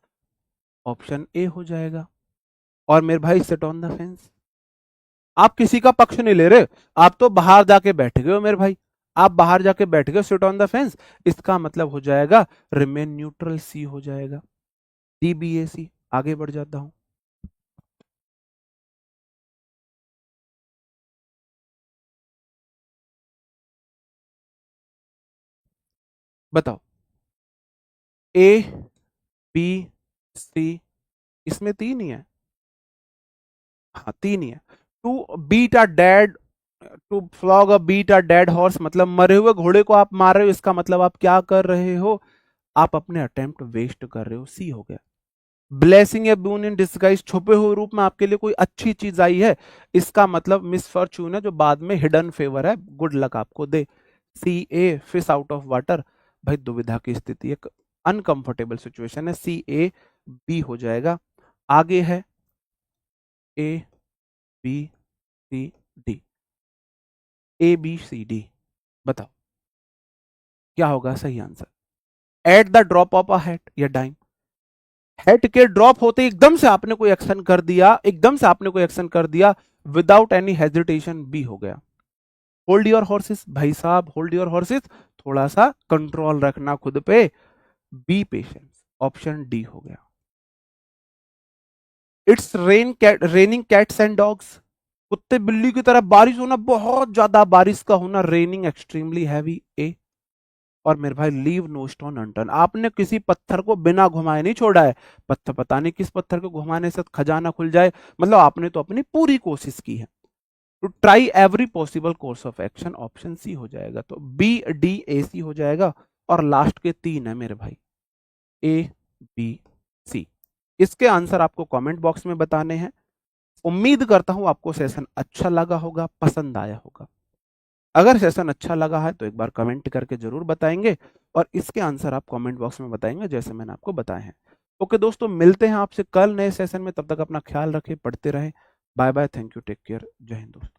ऑप्शन ए हो जाएगा। और मेरे भाई सिट ऑन द फेंस, आप किसी का पक्ष नहीं ले रहे, आप तो बाहर जाके बैठ गए हो मेरे भाई, आप बाहर जाके बैठ गए, सिट ऑन द फेंस, इसका मतलब हो जाएगा रिमेन न्यूट्रल, सी हो जाएगा। डी बी ए सी, आगे बढ़ जाता हूं। बताओ, ए बी सी, इसमें तीन ही है, हाँ तीन ही है। To beat a dead, to flog a beat a dead horse, मतलब मरे हुए घोड़े को आप मार रहे हो, इसका मतलब आप क्या कर रहे हो, आप अपने अटेम्प्ट वेस्ट कर रहे हो, सी हो गया। Blessing A boon in disguise, छुपे हुए रूप में आपके लिए कोई अच्छी चीज आई है, इसका मतलब मिस फॉर्चून है, जो बाद में हिडन फेवर है, गुड लक आपको दे, C a fish out of water, भाई दुविधा की स्थिति है, अनकंफर्टेबल सिचुएशन है, सी ए बी हो जाएगा। आगे है A B C D, A B C D, बताओ क्या होगा सही answer? At the drop of a hat या डाइम, हेड के ड्रॉप होते एकदम से आपने कोई एक्शन कर दिया, एकदम से आपने कोई एक्शन कर दिया, विदाउट एनी हेजिटेशन बी हो गया। होल्ड योर हॉर्सेस भाई साहब, होल्ड योर हॉर्सेस, थोड़ा सा कंट्रोल रखना खुद पे, बी पेशेंस, ऑप्शन डी हो गया। It's raining cats and dogs, कुत्ते बिल्ली की तरह बारिश होना, बहुत ज्यादा बारिश का होना, रेनिंग एक्सट्रीमली हैवी, ए। और मेरे भाई लीव नो स्टोन अनटर्न, आपने किसी पत्थर को बिना घुमाए नहीं छोड़ा है, पत्थर पता नहीं किस पत्थर को घुमाने से खजाना खुल जाए, मतलब आपने तो अपनी पूरी कोशिश की है। To try every possible course of action, option C हो जाएगा। तो बी डी ए सी हो जाएगा। और लास्ट के 3 है मेरे भाई, ए बी सी। इसके आंसर आपको कमेंट बॉक्स में बताने हैं। उम्मीद करता हूं आपको सेशन अच्छा लगा होगा, पसंद आया होगा। अगर सेशन अच्छा लगा है तो एक बार कमेंट करके जरूर बताएंगे, और इसके आंसर आप कमेंट बॉक्स में बताएंगे जैसे मैंने आपको बताए हैं। ओके दोस्तों, मिलते हैं आपसे कल नए सेशन में, तब तक अपना ख्याल रखें, पढ़ते रहें। Bye bye, thank you, take care, जय हिंद दोस्तों।